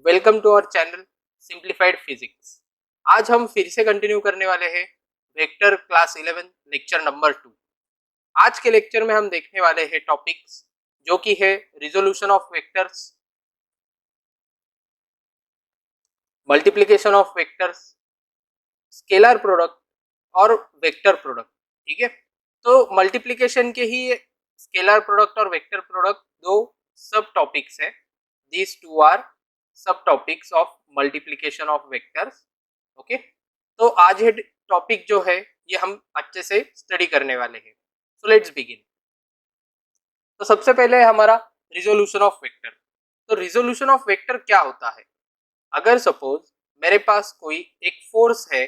Welcome to our channel simplified physics. आज हम फिर से कंटिन्यू करने वाले हैं वेक्टर क्लास 11 लेक्चर नंबर 2। आज के लेक्चर में हम देखने वाले हैं टॉपिक्स जो कि है resolution of vectors, multiplication of vectors, scalar product और वेक्टर प्रोडक्ट। ठीक है, तो मल्टीप्लिकेशन के ही स्केलर प्रोडक्ट और वेक्टर प्रोडक्ट दो सब टॉपिक्स है। दीज टू आर सब topics of multiplication of vectors. Okay, तो आज ये टॉपिक जो है ये हम अच्छे से स्टडी करने वाले हैं। So let's begin. तो सबसे पहले हमारा रिजोल्यूशन ऑफ वेक्टर। तो रिजोल्यूशन ऑफ वेक्टर क्या होता है? अगर सपोज मेरे पास कोई एक फोर्स है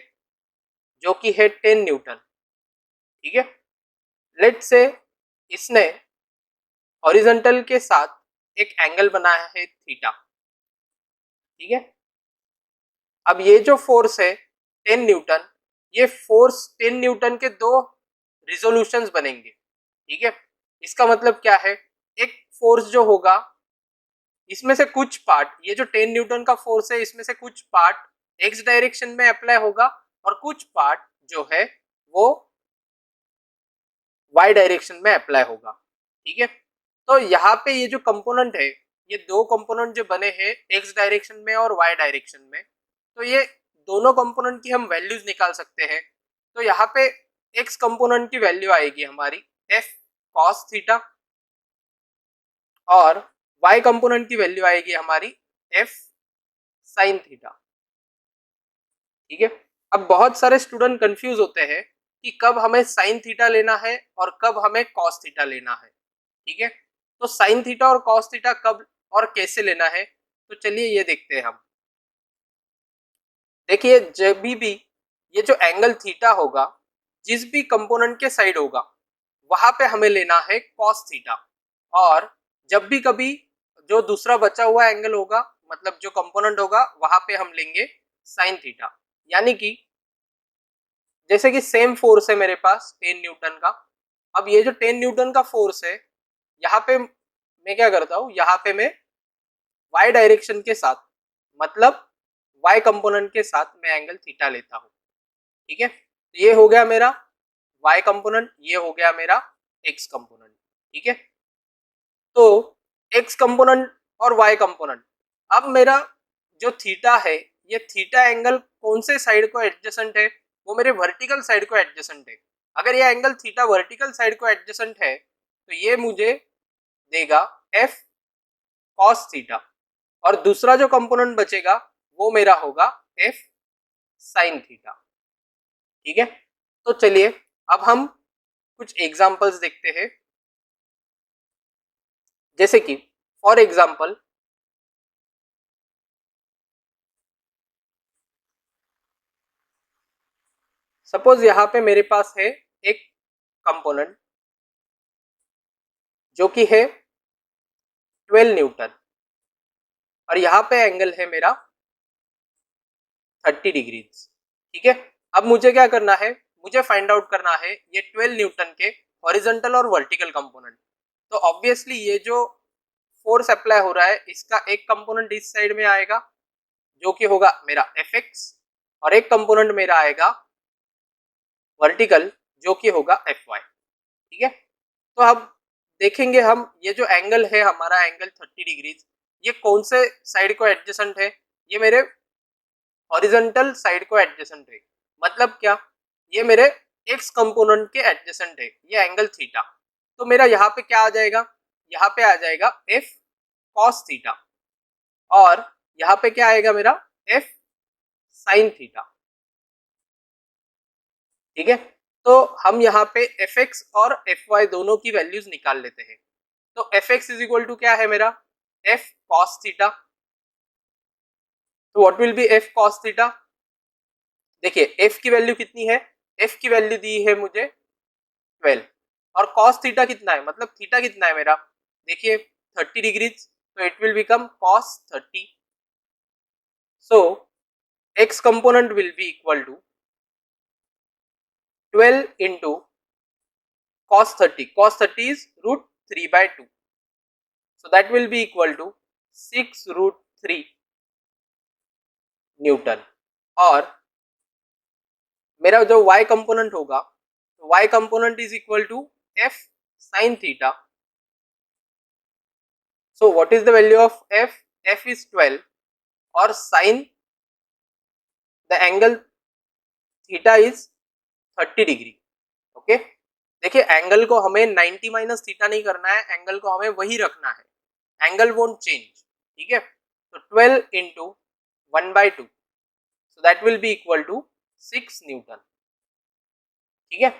जो कि है 10 न्यूटन। ठीक है, लेट्स से इसने हॉरिजॉन्टल के साथ एक एंगल बनाया है थीटा। ठीक है, अब ये जो फोर्स है 10 न्यूटन, ये फोर्स 10 न्यूटन के दो रिजोल्यूशंस बनेंगे। ठीक है, इसका मतलब क्या है? एक फोर्स जो होगा इसमें से कुछ पार्ट, ये जो 10 न्यूटन का फोर्स है इसमें से कुछ पार्ट एक्स डायरेक्शन में अप्लाई होगा और कुछ पार्ट जो है वो वाई डायरेक्शन में अप्लाई होगा। ठीक है, तो यहाँ पे ये जो कंपोनेंट है, ये दो कंपोनेंट जो बने हैं एक्स डायरेक्शन में और वाई डायरेक्शन में, तो ये दोनों कंपोनेंट की हम वैल्यूज निकाल सकते हैं। तो यहाँ पे एक्स कंपोनेंट की वैल्यू आएगी हमारी एफ कॉस थीटा और वाई कंपोनेंट की वैल्यू आएगी हमारी एफ साइन थीटा। ठीक है, अब बहुत सारे स्टूडेंट कंफ्यूज होते हैं कि कब हमें साइन थीटा लेना है और कब हमें कॉस थीटा लेना है। ठीक है, तो साइन थीटा और कॉस थीटा कब और कैसे लेना है, तो चलिए ये देखते हैं हम। देखिए, जब भी ये जो एंगल थीटा होगा जिस भी कंपोनेंट के साइड होगा वहां पे हमें लेना है कॉस थीटा, और जब भी कभी जो दूसरा बचा हुआ एंगल होगा, मतलब जो कंपोनेंट होगा, वहां पे हम लेंगे साइन थीटा। यानी कि जैसे कि सेम फोर्स है मेरे पास 10 न्यूटन का। अब ये जो 10 न्यूटन का फोर्स है, यहाँ पे मैं क्या करता हूँ, यहाँ पे मैं वाई डायरेक्शन के साथ, मतलब वाई कंपोनेंट के साथ मैं एंगल थीटा लेता हूँ। ठीक है, तो ये हो गया मेरा वाई कंपोनेंट, ये हो गया मेरा एक्स कंपोनेंट। ठीक है, तो एक्स कंपोनेंट और वाई कंपोनेंट, अब मेरा जो थीटा है, ये थीटा एंगल कौन से साइड को एडजेसेंट है? वो मेरे वर्टिकल साइड को एडजेसेंट है। अगर ये एंगल थीटा वर्टिकल साइड को एडजेसेंट है तो ये मुझे देगा एफ कॉस थीटा, और दूसरा जो कंपोनेंट बचेगा वो मेरा होगा एफ साइन थीटा। ठीक है, तो चलिए अब हम कुछ एग्जांपल्स देखते हैं। जैसे कि फॉर एग्जांपल सपोज यहाँ पे मेरे पास है एक कंपोनेंट जो कि है 12 न्यूटन और यहाँ पे एंगल है मेरा 30 डिग्रीज। ठीक है, अब मुझे क्या करना है? मुझे फाइंड आउट करना है ये 12 न्यूटन के हॉरिजॉन्टल और वर्टिकल कंपोनेंट। तो ऑब्वियसली ये जो फोर्स अप्लाई हो रहा है इसका एक कंपोनेंट इस साइड में आएगा जो कि होगा मेरा एफ एक्स, और एक कंपोनेंट मेरा आएगा वर्टिकल जो कि होगा एफ वाई। ठीक है, तो अब देखेंगे हम ये जो एंगल है हमारा एंगल 30 डिग्रीज, ये कौन से साइड को एडजेसेंट है? ये मेरे हॉरिजॉन्टल साइड को एडजेसेंट है। मतलब क्या? ये मेरे एक्स कंपोनेंट के एडजेसेंट है ये एंगल थीटा। तो मेरा यहाँ पे क्या आ जाएगा? यहाँ पे आ जाएगा एफ कॉस थीटा, और यहाँ पे क्या आएगा मेरा? F sine theta. ठीक है, तो हम यहाँ पे एफ एक्स और एफ वाई दोनों की वैल्यूज निकाल लेते हैं। तो F X is equal to क्या है मेरा? F cos theta. तो what will be F cos theta? देखिए एफ की वैल्यू कितनी है? एफ की वैल्यू दी है मुझे 12, और कॉस थीटा कितना है, मतलब थीटा कितना है मेरा? देखिए 30 डिग्रीज, तो it will become cos 30। So x component will be equal to 12 into cos 30. Cos 30 is root 3 by 2. So that will be equal to 6 root 3 newton. और मेरा जो y कंपोनेंट होगा, y component is equal to f sin theta. So what is the value of f? f is 12 और sin the angle theta is 30 degree. Okay, देखिए angle को हमें 90 minus theta नहीं करना है, एंगल को हमें वही रखना है, एंगल वोंट चेंज। ठीक है, तो 12 into 1/2, so that will be equal to 6 newton. ठीक है,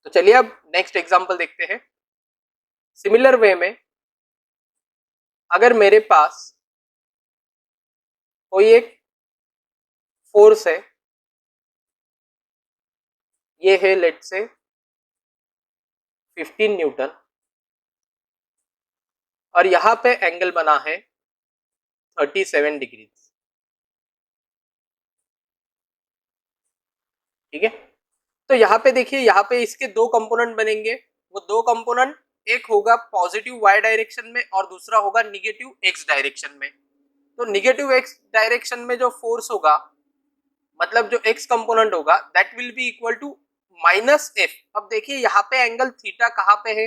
तो चलिए अब नेक्स्ट एग्जांपल देखते हैं। सिमिलर वे में अगर मेरे पास कोई एक फोर्स है, ये है लेट्स से 15 न्यूटन, और यहां पे एंगल बना है 37 डिग्री। ठीक है, तो यहाँ पे देखिए, यहाँ पे इसके दो कंपोनेंट बनेंगे। वो दो कंपोनेंट, एक होगा पॉजिटिव y डायरेक्शन में और दूसरा होगा निगेटिव x डायरेक्शन में। तो निगेटिव x डायरेक्शन में जो फोर्स होगा, मतलब जो x कंपोनेंट होगा, that will be equal to minus f। अब देखिए यहाँ पे एंगल थीटा कहाँ पे है,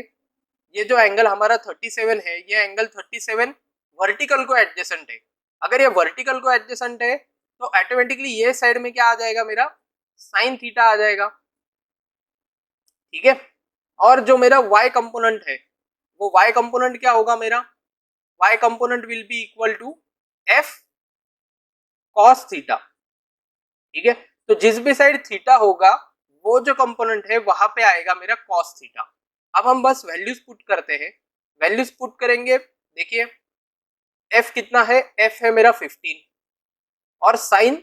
ये जो एंगल हमारा 37 है, ये एंगल 37 वर्टिकल को एडजेसेंट है। अगर ये वर्टिकल को एडजेसेंट है तो ऑटोमेटिकली ये साइड में क्या आ जाएगा, मेरा साइन थीटा आ जाएगा। ठीक है, और जो मेरा y कंपोनेंट है, वो y कंपोनेंट क्या होगा, मेरा y component will be equal to f cos theta. ठीक है, तो जिस भी साइड थीटा होगा, वो जो कंपोनेंट है वहां पे आएगा मेरा cos थीटा। अब हम बस वैल्यूज पुट करते हैं, वैल्यूज पुट करेंगे। देखिए f कितना है, f है मेरा 15 और साइन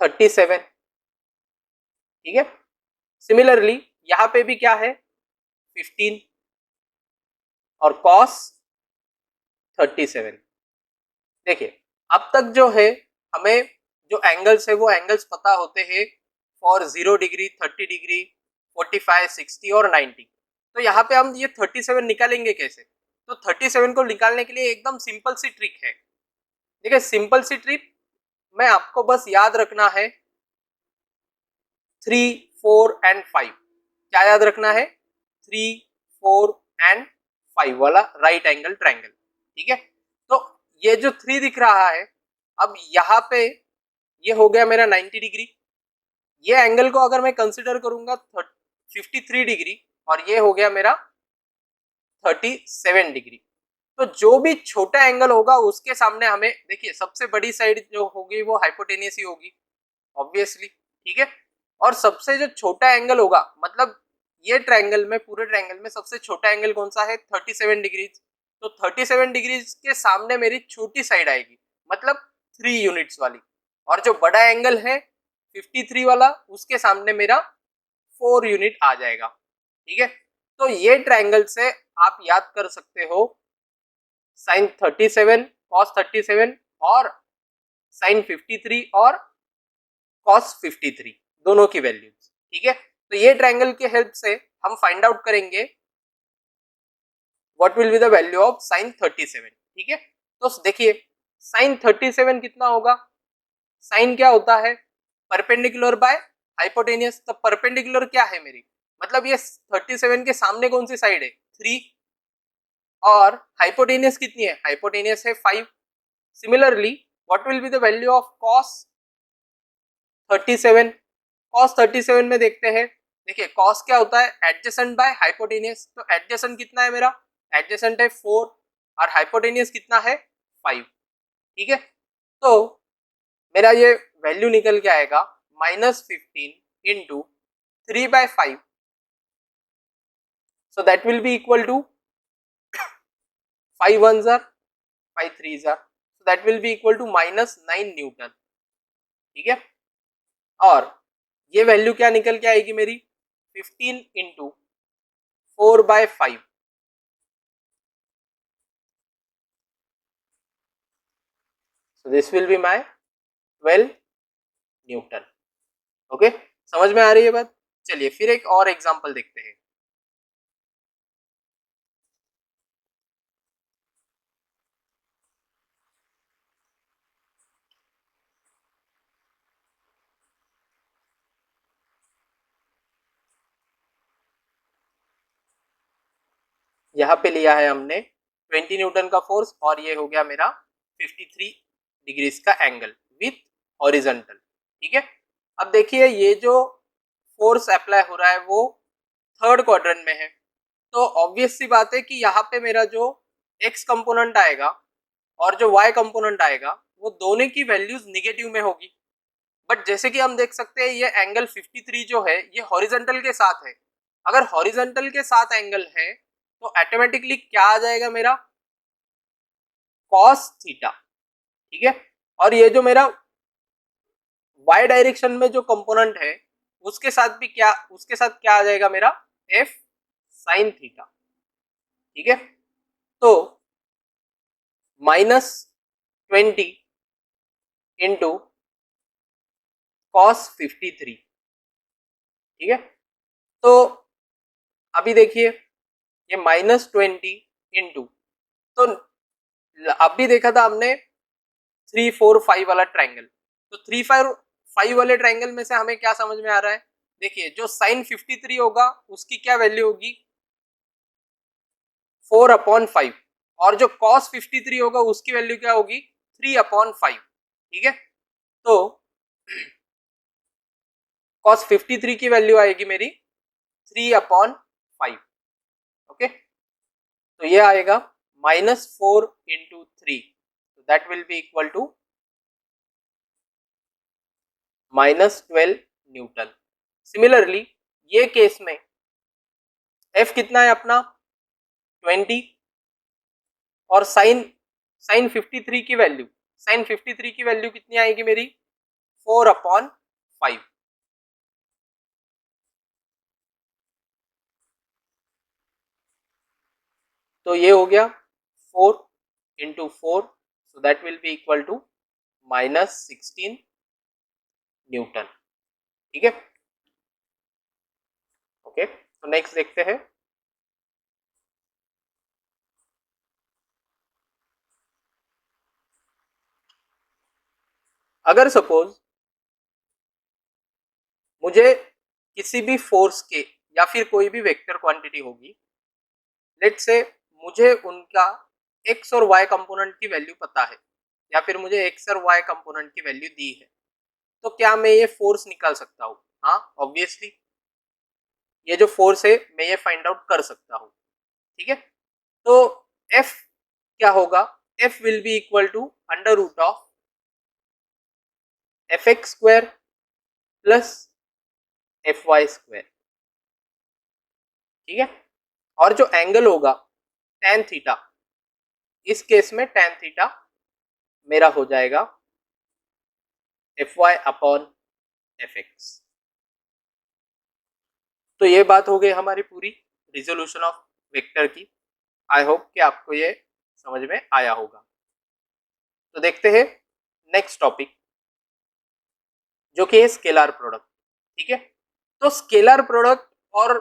37। ठीक है, सिमिलरली यहाँ पे भी क्या है, 15 और cos 37। देखिए अब तक जो है, हमें जो एंगल्स है वो एंगल्स पता होते हैं फॉर 0 डिग्री, 30 डिग्री, 45, 60 और 90। तो यहाँ पे हम ये 37 निकालेंगे कैसे? तो 37 को निकालने के लिए एकदम सिंपल सी ट्रिक है। देखिए सिंपल सी ट्रिक में आपको बस याद रखना है 3, 4 एंड 5। क्या याद रखना है? 3, 4 एंड 5 वाला राइट एंगल ट्रायंगल। ठीक है, तो ये जो 3 दिख रहा है, अब यहाँ पे ये हो गया मेरा 90 डिग्री। ये एंगल को अगर मैं कंसिडर करूंगा 53 डिग्री, और ये हो गया मेरा 37 डिग्री। तो जो भी छोटा एंगल होगा उसके सामने हमें, देखिए सबसे बड़ी साइड जो होगी वो हाइपोटेनियस ही होगी ऑब्वियसली। ठीक है, और सबसे जो छोटा एंगल होगा, मतलब ये ट्रायंगल में, पूरे ट्रायंगल में सबसे छोटा एंगल कौन सा है, 37 डिग्री। तो 37 डिग्री के सामने मेरी छोटी साइड आएगी, मतलब 3 यूनिट्स वाली। और जो बड़ा एंगल है 53 वाला, उसके सामने मेरा 4 यूनिट आ जाएगा। ठीक है, तो ये ट्रायंगल से आप याद कर सकते हो साइन 37, कॉस 37 और साइन 53 और कॉस 53, दोनों की वैल्यूज। ठीक है, तो ये ट्रायंगल की हेल्प से हम फाइंड आउट करेंगे what will be the value of sine 37। ठीक है, तो देखिए साइन 37 कितना होगा, साइन क्या होता है, परपेंडिकुलर बाय हाइपोटेनियस। तो परपेंडिकुलर क्या है मेरी, मतलब ये 37 के सामने कौन सी साइड है, 3, और हाइपोटेनियस कितनी है, हाइपोटेनियस है 5। Similarly what will be the value of cos 37, cos 37 में देखते हैं। देखिए कॉस क्या होता है, एडजेसेंट बाय हाइपोटेनियस। तो एडजेसेंट कितना है मेरा, एडजेसेंट है 4 और हाइपोटेनियस कितना है 5। ठीक है, तो मेरा ये वैल्यू निकल के आएगा -15 into 3/5, so that will be equal to 5 1 जार 5 3 जार, so that will be equal to -9 newton. ठीक है, और ये वैल्यू क्या निकल के आएगी मेरी, 15 into 4/5, so this will be my 12 Newton. Okay, समझ में आ रही है बात? चलिए फिर एक और एग्जांपल देखते हैं। यहाँ पे लिया है हमने 20 न्यूटन का फोर्स और ये हो गया मेरा 53 डिग्रीज का एंगल विथ हॉरिजॉन्टल। ठीक है, अब देखिए ये जो फोर्स अप्लाई हो रहा है वो थर्ड क्वाड्रेंट में है, तो ऑब्वियस सी बात है कि यहाँ पे मेरा जो एक्स कंपोनेंट आएगा और जो वाई कंपोनेंट आएगा वो दोनों की वैल्यूज निगेटिव में होगी। बट जैसे कि हम देख सकते हैं ये एंगल 53 जो है ये हॉरिजॉन्टल के साथ है। अगर हॉरिजॉन्टल के साथ एंगल है तो ऑटोमेटिकली क्या आ जाएगा मेरा कॉस थीटा। ठीक है, और ये जो मेरा वाई डायरेक्शन में जो कंपोनेंट है उसके साथ क्या आ जाएगा मेरा एफ साइन थीटा। ठीक है, तो -20 इंटू कॉस 53। ठीक है, तो अभी देखिए ये -20 इंटू, तो अभी देखा था हमने 3 4 5 वाला ट्रायंगल, तो 3 5 वाले ट्रायंगल में से हमें क्या समझ में आ रहा है, देखिए जो साइन 53 होगा उसकी क्या वैल्यू होगी 4/5 और जो कॉस 53 होगा उसकी वैल्यू क्या होगी 3/5। ठीक है, तो कॉस 53 की वैल्यू आएगी मेरी 3/5। ओके, तो ये आएगा -4 into 3, that will be equal to -12 newton. Similarly ये केस में एफ कितना है अपना 20 और साइन 53 की वैल्यू कितनी आएगी मेरी 4/5। तो ये हो गया 4 into 4, so that will be equal to -16 newton. ठीक है, ओके, तो नेक्स्ट देखते हैं। अगर सपोज मुझे किसी भी फोर्स के या फिर कोई भी वेक्टर क्वांटिटी होगी, लेट्स से मुझे उनका एक्स और वाई कंपोनेंट की वैल्यू पता है या फिर मुझे एक्स और वाई कंपोनेंट की वैल्यू दी है, तो क्या मैं ये फोर्स निकाल सकता हूँ? हाँ, ऑब्वियसली ये जो फोर्स है मैं ये फाइंड आउट कर सकता हूँ। ठीक है, तो F क्या होगा, F will be equal to under root of fx square plus fy square. ठीक है, और जो एंगल होगा tan थीटा, इस केस में tan थीटा मेरा हो जाएगा fy/fx। तो ये बात हो गई हमारी पूरी रिजोल्यूशन ऑफ वेक्टर की। आई होप कि आपको ये समझ में आया होगा। तो देखते हैं नेक्स्ट टॉपिक जो कि है स्केलर प्रोडक्ट। ठीक है, तो स्केलर प्रोडक्ट और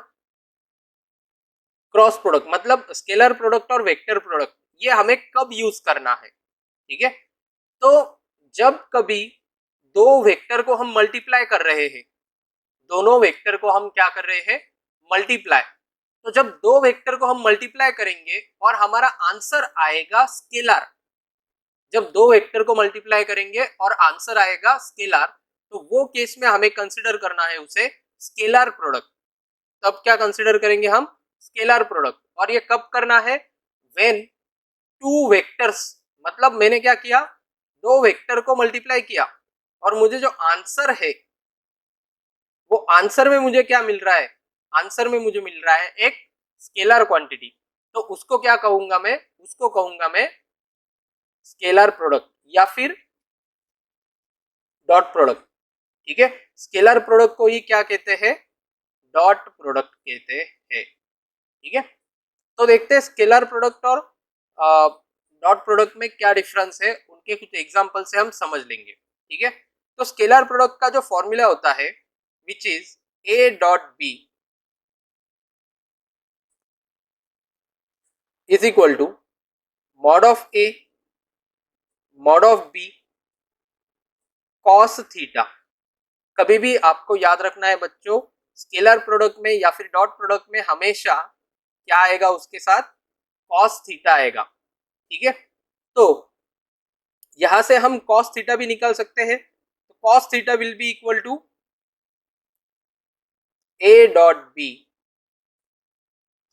क्रॉस प्रोडक्ट, मतलब स्केलर प्रोडक्ट और वेक्टर प्रोडक्ट, ये हमें कब यूज करना है? ठीक है, तो जब कभी दो वेक्टर को हम मल्टीप्लाई कर रहे हैं, दोनों वेक्टर को हम क्या कर रहे हैं मल्टीप्लाई, तो जब दो वेक्टर को हम मल्टीप्लाई करेंगे और हमारा आंसर आएगा स्केलर, जब दो वेक्टर को मल्टीप्लाई करेंगे और आंसर आएगा स्केलर, तो वो केस में हमें कंसिडर करना है उसे स्केलर प्रोडक्ट। तब क्या कंसिडर करेंगे हम स्केलर प्रोडक्ट, और ये कब करना है व्हेन टू वेक्टर्स, मतलब मैंने क्या किया दो वेक्टर को मल्टीप्लाई किया और मुझे जो आंसर है वो आंसर में मुझे क्या मिल रहा है, आंसर में मुझे मिल रहा है एक स्केलर क्वांटिटी, तो उसको क्या कहूंगा मैं, उसको कहूंगा मैं स्केलर प्रोडक्ट या फिर डॉट प्रोडक्ट। ठीक है, स्केलर प्रोडक्ट को ही क्या कहते हैं डॉट प्रोडक्ट कहते हैं। ठीक है, तो देखते हैं स्केलर प्रोडक्ट और डॉट प्रोडक्ट में क्या डिफरेंस है, उनके कुछ एग्जांपल से हम समझ लेंगे। ठीक है, तो स्केलर प्रोडक्ट का जो फॉर्मूला होता है which is a dot B is equal to mod of a mod of b cos theta. कभी भी आपको याद रखना है बच्चों, स्केलर प्रोडक्ट में या फिर डॉट प्रोडक्ट में हमेशा क्या आएगा उसके साथ कॉस थीटा आएगा। ठीक है, तो यहां से हम कॉस थीटा भी निकाल सकते हैं। तो cos theta will be equal to A dot B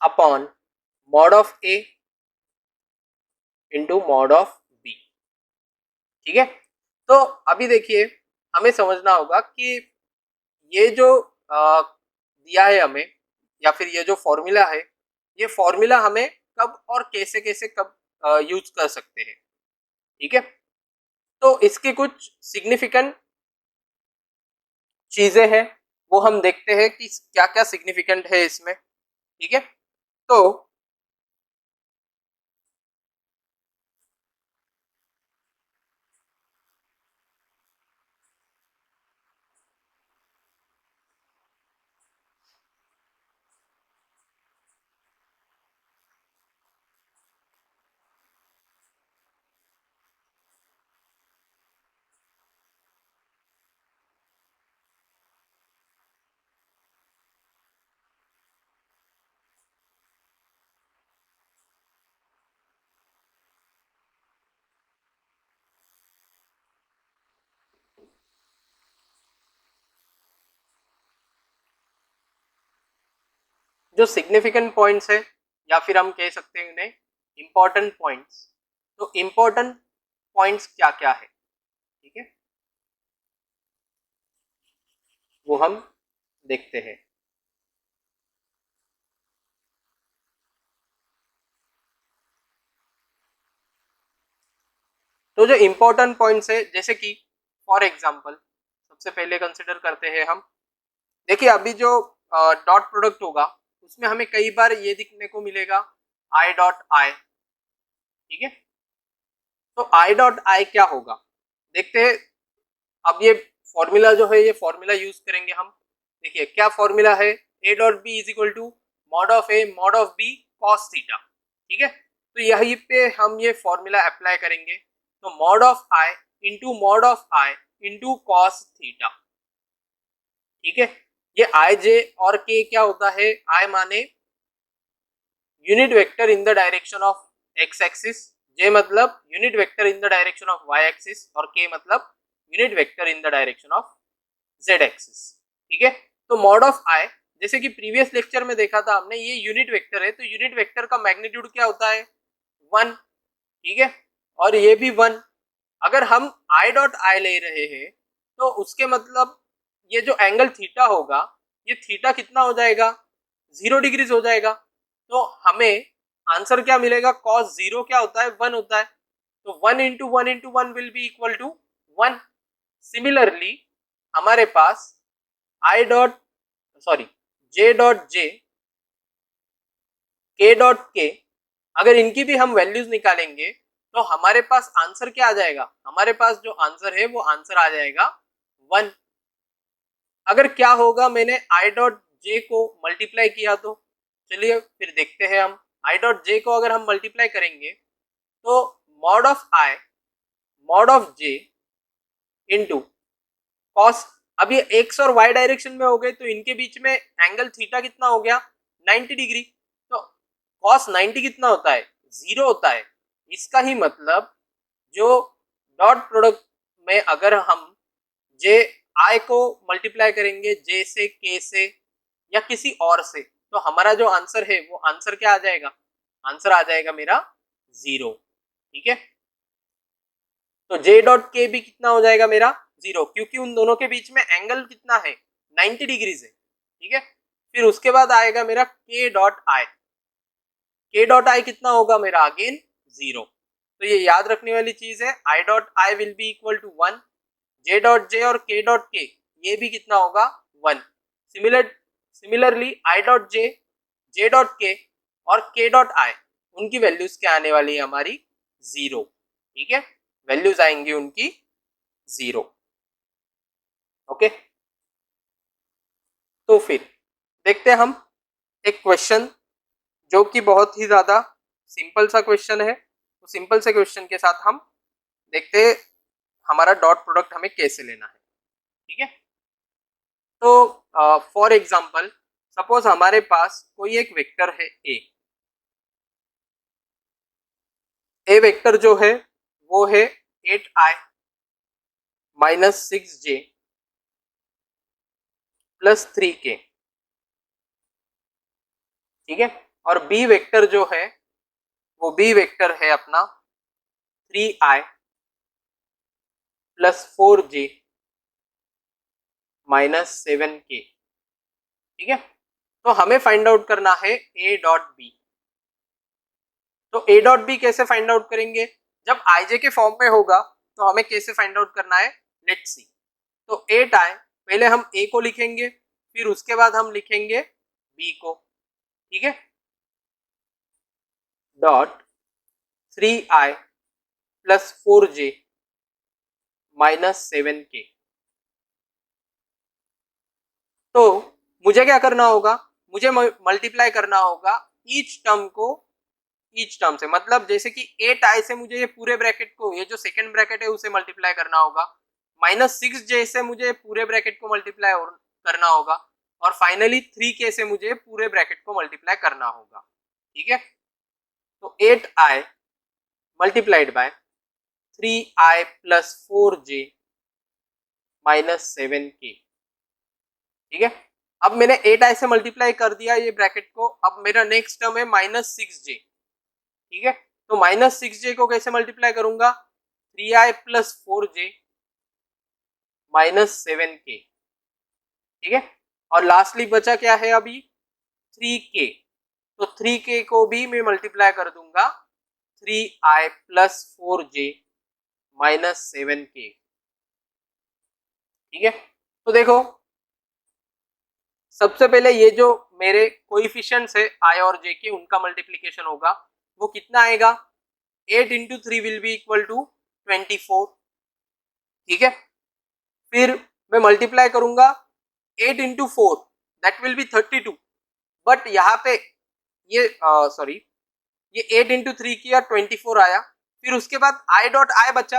upon mod of A into mod of B. ठीक है, तो अभी देखिए हमें समझना होगा कि ये जो दिया है हमें, या फिर ये जो फॉर्मूला है, ये फॉर्मूला हमें कब और कैसे कैसे कब यूज कर सकते हैं। ठीक है, तो इसकी कुछ सिग्निफिकेंट चीजें हैं, वो हम देखते हैं कि क्या क्या सिग्निफिकेंट है इसमें। ठीक है, तो जो सिग्निफिकेंट पॉइंट्स है, या फिर हम कह सकते हैं उन्हें इंपॉर्टेंट पॉइंट्स, तो इंपॉर्टेंट पॉइंट्स क्या क्या है, ठीक है, वो हम देखते हैं। तो जो इंपॉर्टेंट पॉइंट्स है, जैसे कि फॉर एग्जांपल सबसे पहले कंसिडर करते हैं हम, देखिए अभी जो डॉट प्रोडक्ट होगा उसमें हमें कई बार ये दिखने को मिलेगा आई डॉट आई। ठीक है, तो आई डॉट आई क्या होगा, देखते हैं। अब ये फॉर्मूला जो है, ये फॉर्मूला यूज करेंगे हम। देखिए क्या फॉर्मूला है, A dot B is equal to mod of A mod of B cos theta. ठीक है, तो यहीं पे हम ये फॉर्मूला अप्लाई करेंगे। तो mod of I into mod of I into cos theta. ठीक है, ये आई जे और के क्या होता है, आई माने unit vector in the direction of X axis, J मतलब unit vector in the direction of Y axis, और के मतलब unit vector in the direction of Z axis. ठीक है, तो मॉड ऑफ आई, जैसे कि प्रीवियस लेक्चर में देखा था हमने, ये यूनिट वेक्टर है, तो यूनिट वेक्टर का मैग्नीट्यूड क्या होता है, 1। ठीक है, और ये भी 1। अगर हम आई डॉट आई ले रहे हैं तो उसके मतलब ये जो एंगल थीटा होगा, ये थीटा कितना हो जाएगा, 0 डिग्रीज हो जाएगा। तो हमें आंसर क्या मिलेगा, कॉस 0 क्या होता है, 1 होता है। तो 1 into 1 into 1 will be equal to 1। Similarly हमारे पास I dot sorry J dot J, K dot के, अगर इनकी भी हम वैल्यूज निकालेंगे तो हमारे पास आंसर क्या आ जाएगा, हमारे पास जो आंसर है वो आंसर आ जाएगा 1। अगर क्या होगा, मैंने आई डॉट जे को मल्टीप्लाई किया, तो चलिए फिर देखते हैं हम। आई डॉट जे को अगर हम मल्टीप्लाई करेंगे तो mod of I mod of J into cos, अब ये एक्स और वाई डायरेक्शन में हो गए, तो इनके बीच में एंगल थीटा कितना हो गया, 90 डिग्री। तो कॉस 90 कितना होता है, 0 होता है। इसका ही मतलब जो डॉट प्रोडक्ट में अगर हम जे आई को मल्टीप्लाई करेंगे जे से, के से, या किसी और से, तो हमारा जो आंसर है वो आंसर क्या आ जाएगा, आंसर आ जाएगा मेरा 0। ठीक है, तो जे डॉट के भी कितना हो जाएगा मेरा 0, क्योंकि उन दोनों के बीच में एंगल कितना है, 90 डिग्रीज है। ठीक है, फिर उसके बाद आएगा मेरा के डॉट आई, के डॉट आई कितना होगा मेरा, अगेन 0। तो ये याद रखने वाली चीज है, I dot I will be equal to 1, J dot J और के डॉट के ये भी कितना होगा, 1। Similarly I dot J, J dot K और के डॉट आई, उनकी वैल्यूज क्या आने वाली है हमारी, 0। ठीक है, वैल्यूज आएंगी उनकी 0। ओके, तो फिर देखते हैं हम एक क्वेश्चन जो कि बहुत ही ज्यादा सिंपल सा क्वेश्चन है। तो सिंपल से क्वेश्चन के साथ हम देखते हैं हमारा डॉट प्रोडक्ट हमें कैसे लेना है। ठीक है, तो फॉर एग्जांपल सपोज हमारे पास कोई एक वेक्टर है ए। ए वेक्टर जो है वो है 8i minus 6j plus 3k, ठीक है। और बी वेक्टर जो है वो बी वेक्टर है अपना 3i plus 4j minus 7k, ठीक है। तो हमें फाइंड आउट करना है ए डॉट बी। तो ए डॉट बी कैसे फाइंड आउट करेंगे? जब आईजे के फॉर्म में होगा तो हमें कैसे फाइंड आउट करना है, लेट्स सी। तो 8i पहले हम ए को लिखेंगे, फिर उसके बाद हम लिखेंगे बी को, ठीक है। Dot 3i plus 4j minus 7k। तो मुझे क्या करना होगा, मुझे मल्टीप्लाई करना होगा ईच टर्म को ईच टर्म से, मतलब जैसे कि 8i से मुझे ये पूरे ब्रैकेट को, ये जो सेकंड ब्रैकेट है उसे मल्टीप्लाई करना होगा, माइनस 6j से मुझे पूरे ब्रैकेट को मल्टीप्लाई करना होगा, और फाइनली 3k से मुझे पूरे ब्रैकेट को मल्टीप्लाई करना होगा, ठीक है। तो 8i multiplied by 3i plus 4j minus 7k, ठीक है। अब मैंने 8i से मल्टीप्लाई कर दिया ये ब्रैकेट को, अब मेरा नेक्स्ट टर्म है माइनस 6j, ठीक है। तो माइनस 6j को कैसे मल्टीप्लाई करूंगा, 3i plus 4j minus 7k, ठीक है। और लास्टली बचा क्या है अभी, 3k। तो 3k को भी मैं मल्टीप्लाई कर दूंगा 3i plus 4j minus 7k, ठीक है। तो देखो सबसे पहले ये जो मेरे कोइफिशिएंट्स है i और j के, उनका मल्टीप्लिकेशन होगा, वो कितना आएगा, 8 into 3 will be equal to 24, ठीक है। फिर मैं मल्टीप्लाई करूंगा 8 into 4 that will be 32, but यहाँ पे ये सॉरी ये 8 इंटू 3 किया 24 आया, फिर उसके बाद i डॉट आई बचा,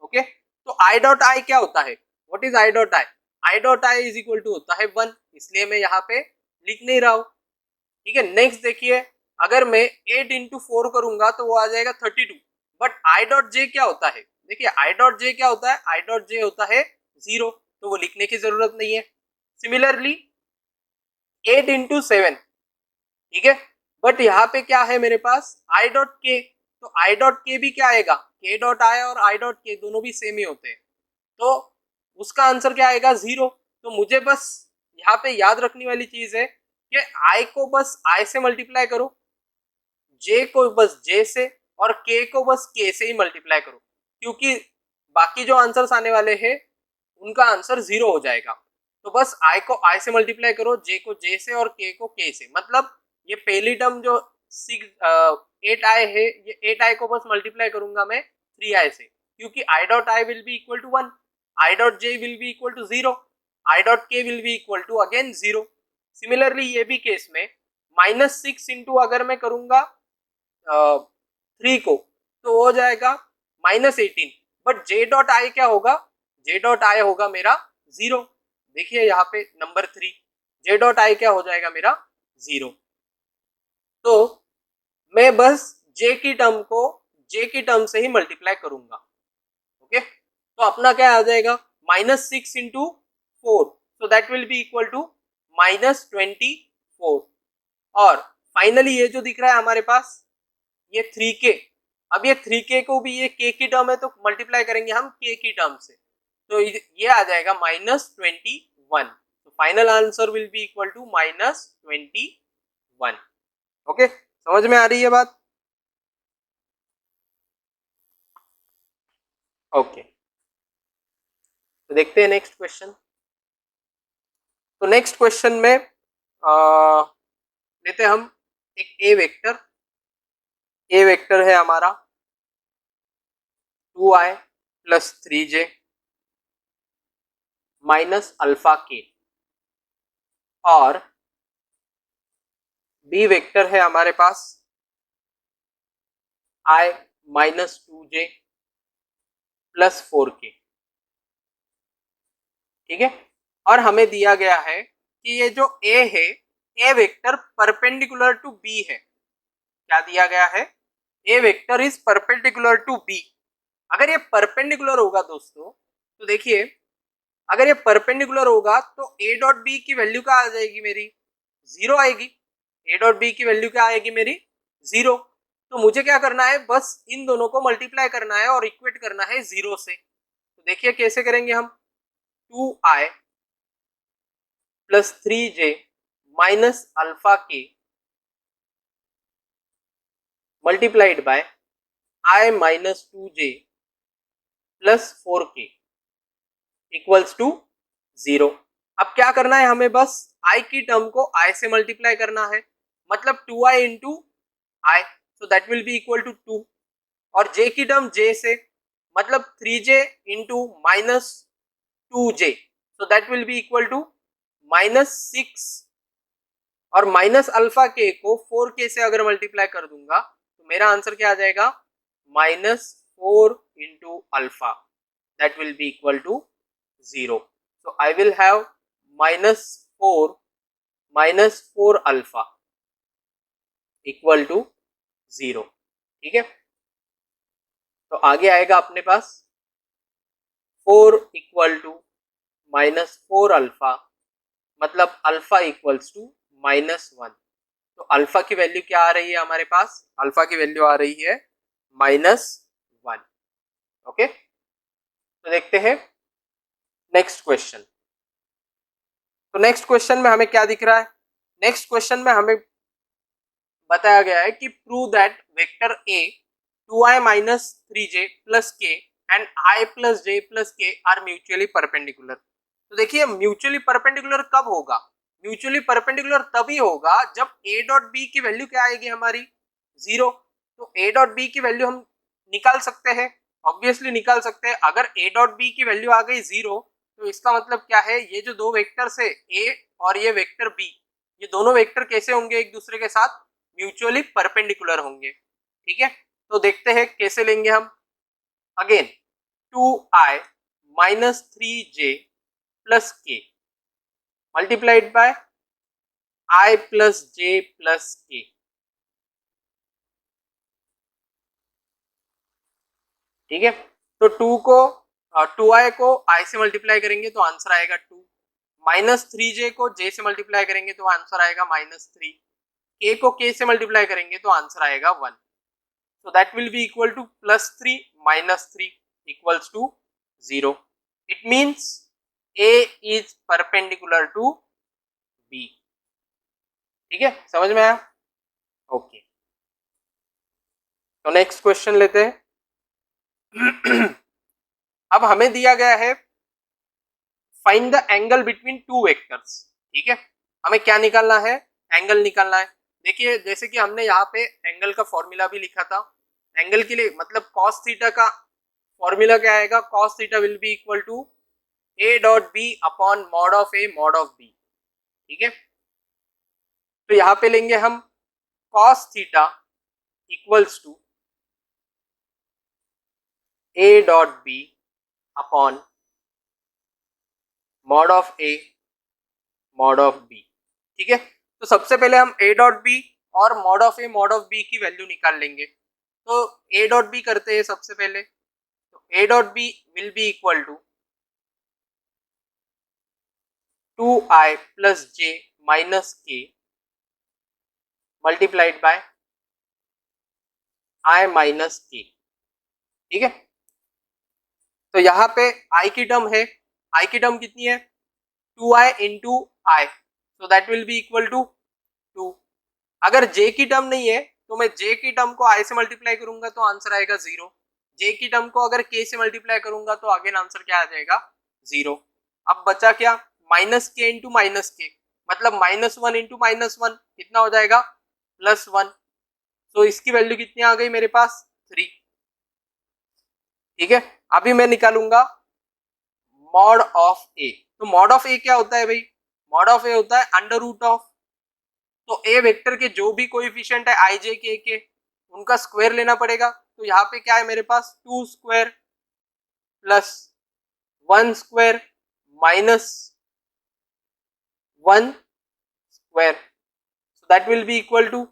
ओके। तो i डॉट आई क्या होता है, what is i dot I, i dot I is equal to होता है 1, इसलिए मैं यहाँ पे लिख नहीं रहा हूं, ठीक है। नेक्स्ट देखिए, अगर मैं 8 इंटू 4 करूंगा तो वो आ जाएगा 32, बट i डॉट जे क्या होता है, देखिए i डॉट जे क्या होता है, i डॉट जे होता है 0, तो वो लिखने की जरूरत नहीं है। सिमिलरली 8 इंटू 7, ठीक है, बट यहाँ पे क्या है मेरे पास i डॉट के, तो i डॉट के भी क्या आएगा, k डॉट आई और i डॉट के दोनों भी सेम ही होते हैं, तो उसका आंसर क्या आएगा 0। तो मुझे बस यहाँ पे याद रखने वाली चीज है कि i को बस i से मल्टीप्लाई करो, j को बस j से, और k को बस k से ही मल्टीप्लाई करो, क्योंकि बाकी जो आंसर्स आने वाले हैं उनका आंसर 0 हो जाएगा। तो बस i को i से मल्टीप्लाई करो, j को j से और k को k से, मतलब ये पहली टर्म जो 8i है, ये 8i को बस मल्टीप्लाई करूंगा मैं 3i से, क्योंकि i dot I will be equal to 1, i dot j will be equal to 0, i dot k will be equal to again 0। Similarly ये भी केस में माइनस 6 इंटू अगर मैं करूंगा 3 को, तो हो जाएगा minus 18, but j dot I क्या होगा, j डॉट आई होगा मेरा 0, देखिए यहाँ पे नंबर 3, j डॉट आई क्या हो जाएगा मेरा 0। तो मैं बस j की टर्म को j की टर्म से ही मल्टीप्लाई करूंगा, ओके। तो अपना क्या आ जाएगा, minus 6 into 4, so that will be equal to minus 24, और फाइनली ये जो दिख रहा है हमारे पास ये 3k, अब ये 3k को भी ये k की टर्म है तो मल्टीप्लाई करेंगे हम k की टर्म से, तो ये आ जाएगा माइनस 21, तो final answer will be equal to minus 21, okay. समझ में आ रही है बात, ओके। तो देखते हैं नेक्स्ट क्वेश्चन। तो नेक्स्ट क्वेश्चन में लेते हैं हम एक ए वेक्टर, ए वेक्टर है हमारा 2i plus 3j minus alpha के, और बी वेक्टर है हमारे पास i minus 2j plus 4k, ठीक है। और हमें दिया गया है कि ये जो a है, a vector perpendicular to b है, क्या दिया गया है, A vector is perpendicular to B. अगर ये परपेंडिकुलर होगा दोस्तों, तो देखिए अगर ये परपेंडिकुलर होगा तो ए डॉट बी की वैल्यू क्या आ जाएगी मेरी, जीरो आएगी। ए डॉट बी की वैल्यू क्या आएगी मेरी, जीरो। तो मुझे क्या करना है, बस इन दोनों को मल्टीप्लाई करना है और इक्वेट करना है जीरो से। तो देखिए कैसे करेंगे हम, 2i plus 3j minus alpha K multiplied by i minus 2j plus 4k equals to zero. अब क्या करना है हमें, बस i की टर्म को i से मल्टीप्लाई करना है, मतलब 2i into i, so that will be equal to 2, और j की टर्म j से, मतलब 3j into minus 2j, so that will be equal to minus 6, और माइनस अल्फा के को 4k से अगर मल्टीप्लाई कर दूंगा तो मेरा आंसर क्या आ जाएगा, minus 4 into alpha, that will be equal to zero. So I will have minus 4 alpha equal to 0। ठीक है, तो आगे आएगा अपने पास 4 इक्वल टू माइनस 4 अल्फा, मतलब अल्फा इक्वल्स टू माइनस 1। तो अल्फा की वैल्यू क्या आ रही है हमारे पास, अल्फा की वैल्यू आ रही है माइनस 1। ओके, तो देखते हैं नेक्स्ट क्वेश्चन। तो नेक्स्ट क्वेश्चन में हमें क्या दिख रहा है, नेक्स्ट क्वेश्चन में हमें बताया गया है कि prove that vector A 2i minus 3j plus K and i plus j plus K are mutually perpendicular. तो देखिए म्यूचुअली परपेंडिकुलर कब होगा, म्यूचुअली परपेंडिकुलर तभी होगा जब a डॉट b की वैल्यू क्या आएगी हमारी, जीरो। तो a डॉट b की वैल्यू हम निकाल सकते हैं, ऑब्वियसली निकाल सकते हैं। अगर a डॉट b की वैल्यू आ गई जीरो, तो इसका मतलब क्या है, ये जो दो वेक्टर्स है a और ये वेक्टर b, ये दोनों वेक्टर कैसे होंगे एक दूसरे के साथ, म्यूचुअली परपेंडिकुलर होंगे। ठीक है, तो देखते हैं कैसे लेंगे हम। Again 2i minus 3j plus K multiplied by i plus j plus K. ठीक है, तो 2i को i से मल्टीप्लाई करेंगे तो आंसर आएगा 2, माइनस 3j को j से मल्टीप्लाई करेंगे तो आंसर आएगा माइनस 3, k को k से मल्टीप्लाई करेंगे तो आंसर आएगा 1। So that will be equal to plus 3 minus 3 equals to 0. It means A is perpendicular to B. ठीक है, समझ में आया? ओके, तो नेक्स्ट क्वेश्चन लेते हैं। अब हमें दिया गया है find the angle between two vectors. ठीक है, हमें क्या निकालना है, एंगल निकालना है। देखिए जैसे कि हमने यहाँ पे एंगल का फॉर्मूला भी लिखा था, एंगल के लिए मतलब cos थीटा का फॉर्मूला क्या आएगा, cos theta will be equal to a dot B upon mod of a mod of b। ठीक है, तो यहाँ पे लेंगे हम cos theta equals to a dot B upon mod of a mod of b। ठीक है, तो सबसे पहले हम a डॉट बी और mod of a mod of b की वैल्यू निकाल लेंगे। तो a डॉट बी करते हैं सबसे पहले, तो a dot B will be equal to 2i plus j minus K multiplied by i minus K. ठीक है, तो यहाँ पे i की टर्म है, i की टर्म कितनी है, 2i into I, so that will be equal to 2। अगर j की टर्म नहीं है तो मैं j की टर्म को i से मल्टीप्लाई करूंगा तो आंसर आएगा 0। j की टर्म को अगर k से मल्टीप्लाई करूंगा तो आगे आंसर क्या आ जाएगा, 0। अब बचा क्या, माइनस के इंटू माइनस के, मतलब माइनस 1 इंटू माइनस 1 कितना हो जाएगा, प्लस 1। तो इसकी वैल्यू कितनी आ गई मेरे पास, 3। ठीक है, अभी मैं निकालूंगा मॉड ऑफ ए। तो मॉड ऑफ ए क्या होता है भाई, मॉड ऑफ ए होता है अंडर रूट ऑफ, तो ए वेक्टर के जो भी कोएफिशिएंट है आई जे के उनका स्क्वायर लेना पड़ेगा। तो यहाँ पे क्या है मेरे पास, 2 square plus 1 square minus 1 square, so that will be equal to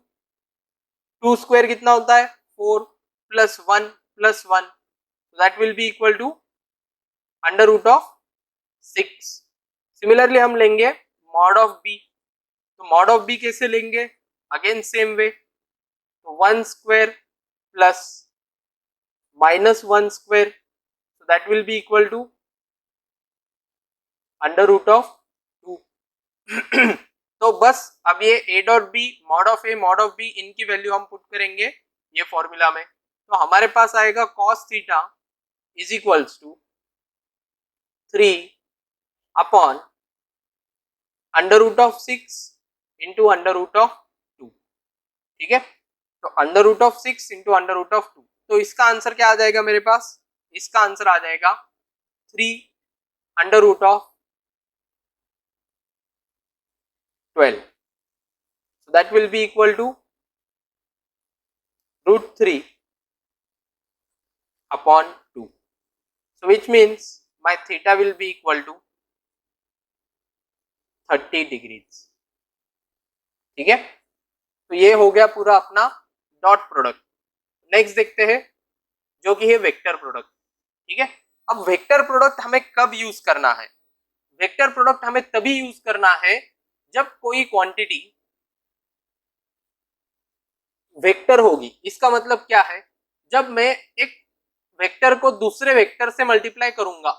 2 square कितना होता है 4 plus 1 plus 1, so that will be equal to under root of 6. Similarly हम लेंगे मॉड ऑफ बी, तो मॉड ऑफ बी कैसे लेंगे, अगेन सेम वे, तो 1 square plus minus 1 square, so that will be equal to under root of 2. तो बस अब ये a dot B, mod of A, mod of B, इनकी वैल्यू हम पुट करेंगे ये फॉर्मूला में, तो हमारे पास आएगा cos theta is equals to 3 upon under root of 6 into under root of 2. ठीक है, तो under root of 6 into under root of 2, तो इसका आंसर क्या आ जाएगा मेरे पास, इसका आंसर आ जाएगा 3 under root of 12. So that will be equal to root 3 upon 2. So which means my theta will be equal to 30 degrees. ठीक है, तो ये हो गया पूरा अपना डॉट प्रोडक्ट. नेक्स्ट देखते हैं जो कि है वेक्टर प्रोडक्ट. ठीक है, अब वेक्टर प्रोडक्ट हमें कब यूज करना है, वेक्टर प्रोडक्ट हमें तभी यूज करना है जब कोई क्वांटिटी वेक्टर होगी. इसका मतलब क्या है, जब मैं एक वेक्टर को दूसरे वेक्टर से मल्टीप्लाई करूंगा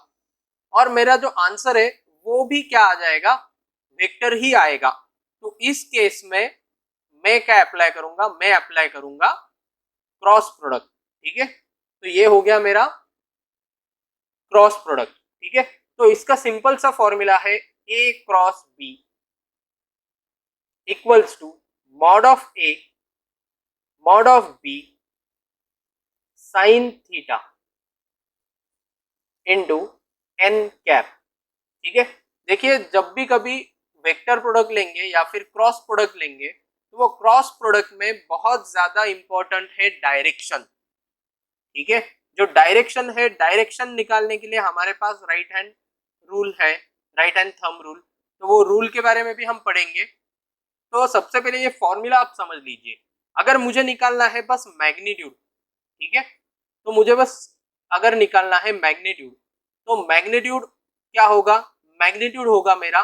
और मेरा जो आंसर है वो भी क्या आ जाएगा, वेक्टर ही आएगा, तो इस केस में मैं क्या अप्लाई करूंगा, मैं अप्लाई करूंगा क्रॉस प्रोडक्ट. ठीक है, तो ये हो गया मेरा क्रॉस प्रोडक्ट. ठीक है, तो इसका सिंपल सा फॉर्मूला है a cross b equals to mod of a mod of b sine theta into n cap. ठीक है, देखिए जब भी कभी वेक्टर प्रोडक्ट लेंगे या फिर क्रॉस प्रोडक्ट लेंगे तो वो क्रॉस प्रोडक्ट में बहुत ज्यादा इंपॉर्टेंट है डायरेक्शन. ठीक है, जो डायरेक्शन है, डायरेक्शन निकालने के लिए हमारे पास राइट हैंड रूल है, राइट हैंड थंब रूल, तो वो रूल के बारे में भी हम पढ़ेंगे. तो सबसे पहले ये फॉर्मूला आप समझ लीजिए. अगर मुझे निकालना है बस मैग्नीट्यूड, ठीक है, तो मुझे बस अगर निकालना है मैग्नीट्यूड, तो मैग्नीट्यूड क्या होगा, मैग्नीट्यूड होगा मेरा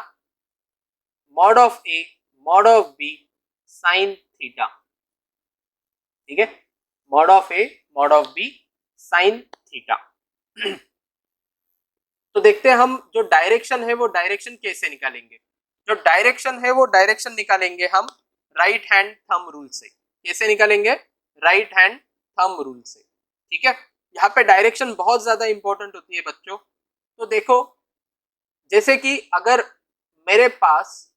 mod of A mod of B sine theta. ठीक है, mod of A mod of B sine theta. तो देखते हैं हम जो डायरेक्शन है वो डायरेक्शन कैसे निकालेंगे. जो डायरेक्शन है वो डायरेक्शन निकालेंगे हम राइट हैंड थंब रूल से. कैसे निकालेंगे, राइट हैंड थंब रूल से. ठीक है, यहाँ पे डायरेक्शन बहुत ज्यादा इंपॉर्टेंट होती है बच्चों. तो देखो जैसे कि अगर मेरे पास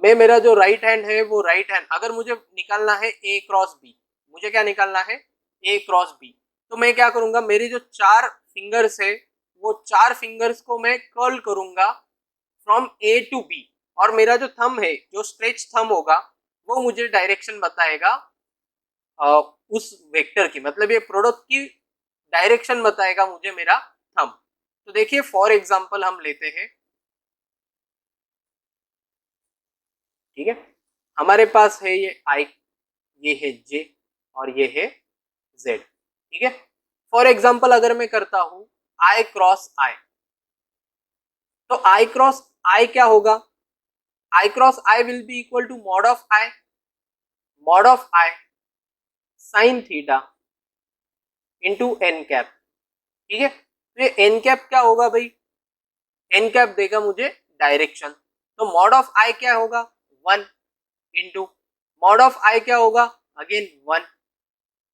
में मेरा जो राइट हैंड है वो राइट हैंड, अगर मुझे निकालना है a क्रॉस b, मुझे क्या निकालना है a क्रॉस b, तो मैं क्या करूंगा, मेरी जो 4 फिंगर्स है वो 4 फिंगर्स को मैं कर्ल करूंगा फ्रॉम a टू b, और मेरा जो थंब है, जो स्ट्रेच थंब होगा, वो मुझे डायरेक्शन बताएगा उस वेक्टर की, मतलब ये प्रोडक्ट की डायरेक्शन बताएगा मुझे मेरा थंब. तो देखिए फॉर एग्जांपल हम लेते हैं. ठीक है, हमारे पास है ये i, ये है j और ये है z. ठीक है, फॉर एग्जांपल अगर मैं करता हूं i क्रॉस i, तो i क्रॉस i क्या होगा, i cross i will be equal to mod of i sine theta into N cap. ठीक है, तो ये एन कैप क्या होगा भाई, एन कैप देगा मुझे डायरेक्शन. तो मॉड ऑफ i क्या होगा 1 इंटू मॉड ऑफ i क्या होगा अगेन 1,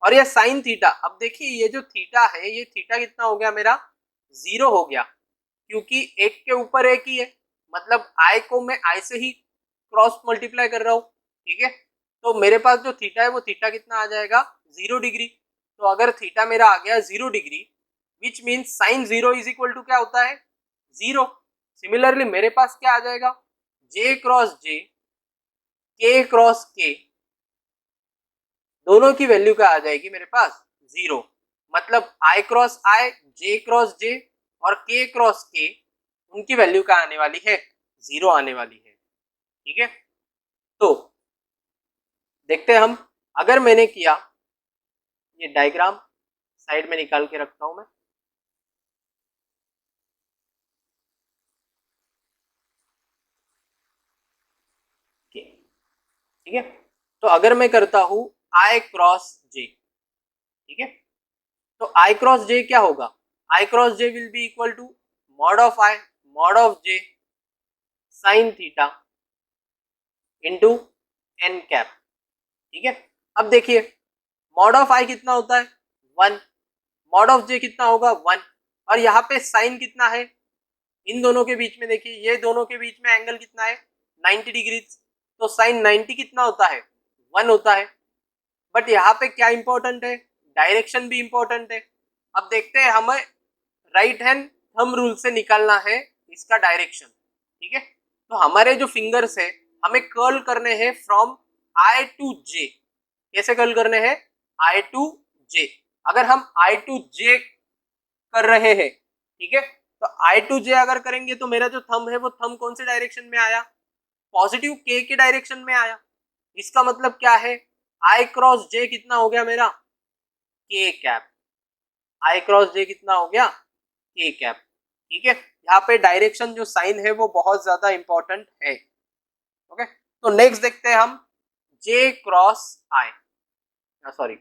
और ये साइन थीटा. अब देखिए ये जो थीटा है, ये थीटा कितना हो गया मेरा 0 हो गया, क्योंकि एक के ऊपर एक ही है, मतलब i को मैं i से ही क्रॉस मल्टीप्लाई कर रहा हूँ. ठीक है, तो मेरे पास जो थीटा है वो थीटा कितना आ जाएगा 0 डिग्री. तो अगर थीटा मेरा आ गया 0 degree, which means sine 0 is equal to क्या होता है 0. सिमिलरली मेरे पास क्या आ जाएगा, j cross j k cross k, दोनों की वैल्यू क्या आ जाएगी मेरे पास 0. मतलब i cross i, j cross j और k क्रॉस k, उनकी वैल्यू क्या आने वाली है 0 आने वाली है. ठीक है, तो देखते हैं हम, अगर मैंने किया ये डायग्राम साइड में निकाल के रखता हूं मैं। ठीक है, तो अगर मैं करता हूं I क्रॉस J, ठीक है, तो I क्रॉस J क्या होगा, I cross J will be equal to mod of I mod of J sine theta into N cap. ठीक है, अब देखिए मॉड ऑफ I कितना होता है 1, मॉड ऑफ J कितना होगा 1, और यहाँ पे साइन कितना है, इन दोनों के बीच में देखिए ये दोनों के बीच में एंगल कितना है 90 डिग्री, तो साइन 90 कितना होता है 1 होता है। बट यहाँ पे क्या इंपॉर्टेंट है, डायरेक्शन भी इंपॉर्टेंट है। अब देखते हैं, हमें राइट हैंड थंब रूल से निकालना है इसका डायरेक्शन। ठीक है, तो हमारे जो फिंगर्स है हमें कर्ल करने हैं फ्रॉम I टू J। कैसे कर्ल करने हैं, I टू J। अगर हम I टू J कर रहे हैं, ठीक है, तो I टू J अगर करेंगे तो मेरा जो थंब है वो थंब कौन से डायरेक्शन में आया, पॉजिटिव K के डायरेक्शन में आया। इसका मतलब क्या है, I क्रॉस J कितना हो गया मेरा K cap, I cross J कितना हो गया K कैप। ठीक है, यहाँ पे डायरेक्शन जो साइन है वो बहुत ज्यादा इंपॉर्टेंट है। ओके, तो नेक्स्ट देखते हैं हम J cross I, sorry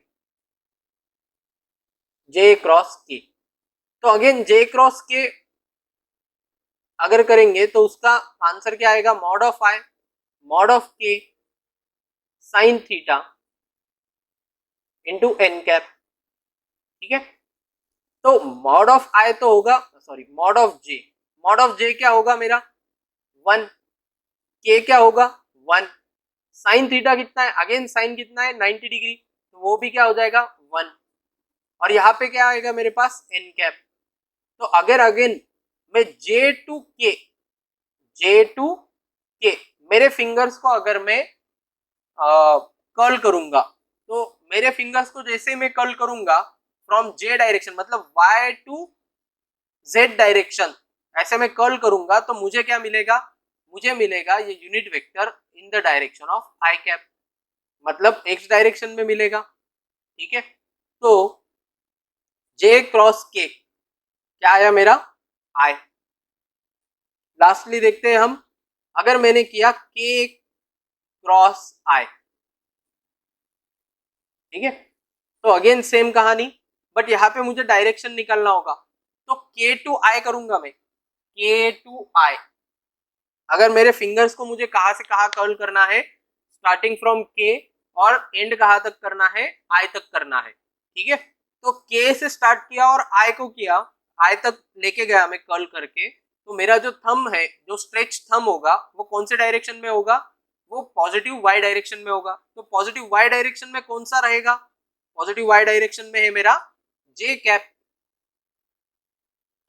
J cross K। तो अगेन J क्रॉस K अगर करेंगे तो उसका आंसर क्या आएगा, mod of I mod of K sine theta into N cap. ठीक है, तो मॉड ऑफ I तो होगा, sorry mod of J, mod of J क्या होगा मेरा 1, K क्या होगा 1, साइन थीटा कितना है, अगेन साइन कितना है 90 डिग्री, तो वो भी क्या हो जाएगा 1, और यहाँ पे क्या आएगा मेरे पास एन कैप। तो अगर अगेन मैं J टू K मेरे फिंगर्स को अगर मैं कर्ल करूंगा, तो मेरे फिंगर्स को जैसे मैं कर्ल करूंगा फ्रॉम J डायरेक्शन, मतलब Y टू Z डायरेक्शन, ऐसे मैं कर्ल करूंगा तो मुझे क्या मिलेगा, मुझे मिलेगा ये unit vector in the direction of I cap, मतलब X डायरेक्शन में मिलेगा। ठीक है, तो J क्रॉस K क्या आया मेरा I। लास्टली देखते हैं हम, अगर मैंने किया K क्रॉस I, ठीक है, तो अगेन सेम कहानी, बट यहाँ पे मुझे डायरेक्शन निकालना होगा, तो K टू I करूंगा मैं, K टू I। अगर मेरे फिंगर्स को मुझे कहाँ से कहाँ कर्ल करना है, स्टार्टिंग फ्रॉम K और एंड कहाँ तक करना है, I तक करना है। ठीक है, तो K से स्टार्ट किया और I को किया, I तक लेके गया मैं कर्ल करके, तो मेरा जो थंब है, जो स्ट्रेच थंब होगा वो कौन से डायरेक्शन में होगा, वो पॉजिटिव Y डायरेक्शन में होगा। तो पॉजिटिव Y डायरेक्शन में कौन सा रहेगा, पॉजिटिव Y डायरेक्शन में है मेरा J कैप।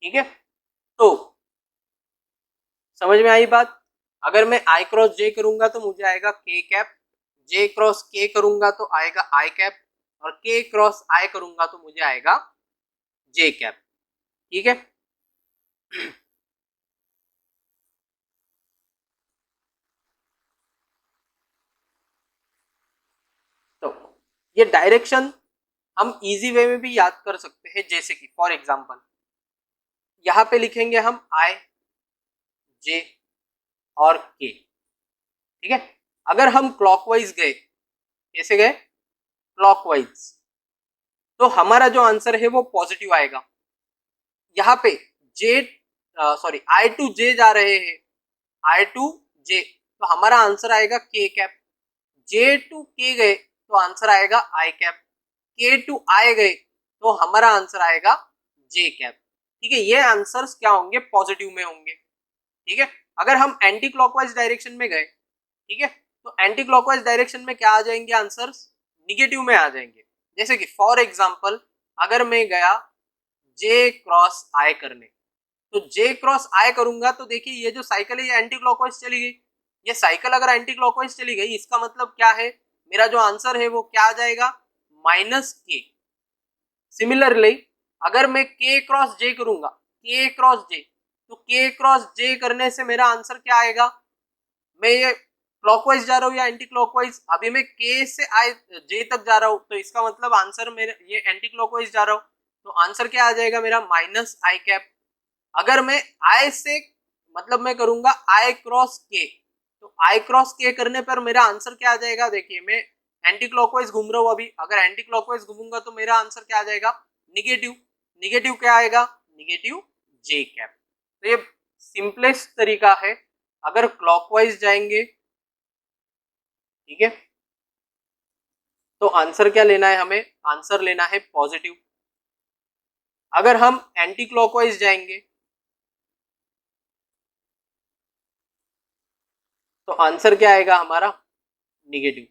ठीक है, तो समझ में आई बात। अगर मैं I क्रॉस J करूंगा तो मुझे आएगा K cap, J cross K करूंगा तो आएगा I कैप, और K क्रॉस I करूंगा तो मुझे आएगा J कैप। ठीक है, तो ये डायरेक्शन हम इजी वे में भी याद कर सकते हैं, जैसे कि फॉर एग्जांपल यहाँ पे लिखेंगे हम I J और K। ठीक है, अगर हम क्लॉकवाइज गए, कैसे गए क्लॉकवाइज, तो हमारा जो आंसर है वो पॉजिटिव आएगा। यहाँ पे I टू J जा रहे हैं, I टू J, तो हमारा आंसर आएगा K cap. J to K गए तो आंसर आएगा I cap, K to I गए तो हमारा आंसर आएगा J कैप। ठीक है, ये आंसर्स क्या होंगे, पॉजिटिव में होंगे। ठीक है, अगर हम एंटी क्लॉकवाइज डायरेक्शन में गए, ठीक है, तो एंटी क्लॉकवाइज डायरेक्शन में क्या आ जाएंगे आंसर्स, निगेटिव में आ जाएंगे। जैसे कि फॉर एग्जांपल अगर मैं गया J क्रॉस I करने, तो J क्रॉस I करूंगा तो देखिए ये जो साइकिल है ये एंटी क्लॉकवाइज चली गई। ये साइकिल अगर एंटी क्लॉकवाइज चली गई, इसका मतलब क्या है, मेरा जो आंसर है वो क्या आ जाएगा -K। सिमिलरली अगर मैं K क्रॉस J करूंगा, K क्रॉस J, तो K क्रॉस J करने से मेरा आंसर क्या आएगा, मैं ये क्लॉकवाइज जा रहा हूँ या एंटी क्लॉकवाइज, अभी मैं के से आई जे तक जा रहा हूँ, तो इसका मतलब आंसर मेरे ये एंटी क्लॉकवाइज जा रहा हूँ, तो आंसर क्या आ जाएगा मेरा माइनस आई कैप। अगर मैं आई से मतलब मैं करूंगा आई क्रॉस के, तो आई क्रॉस के करने पर मेरा आंसर क्या आ जाएगा, देखिए मैं एंटी क्लॉकवाइज घूम रहा हूँ अभी, अगर एंटी क्लॉकवाइज घूमूंगा तो मेरा आंसर क्या आ जाएगा निगेटिव। निगेटिव क्या आएगा, निगेटिव जे कैप। तो ये सिंपलेस्ट तरीका है, अगर क्लॉकवाइज जाएंगे, ठीक है, तो आंसर क्या लेना है हमें, आंसर लेना है पॉजिटिव। अगर हम एंटी क्लॉकवाइज जाएंगे तो आंसर क्या आएगा हमारा निगेटिव,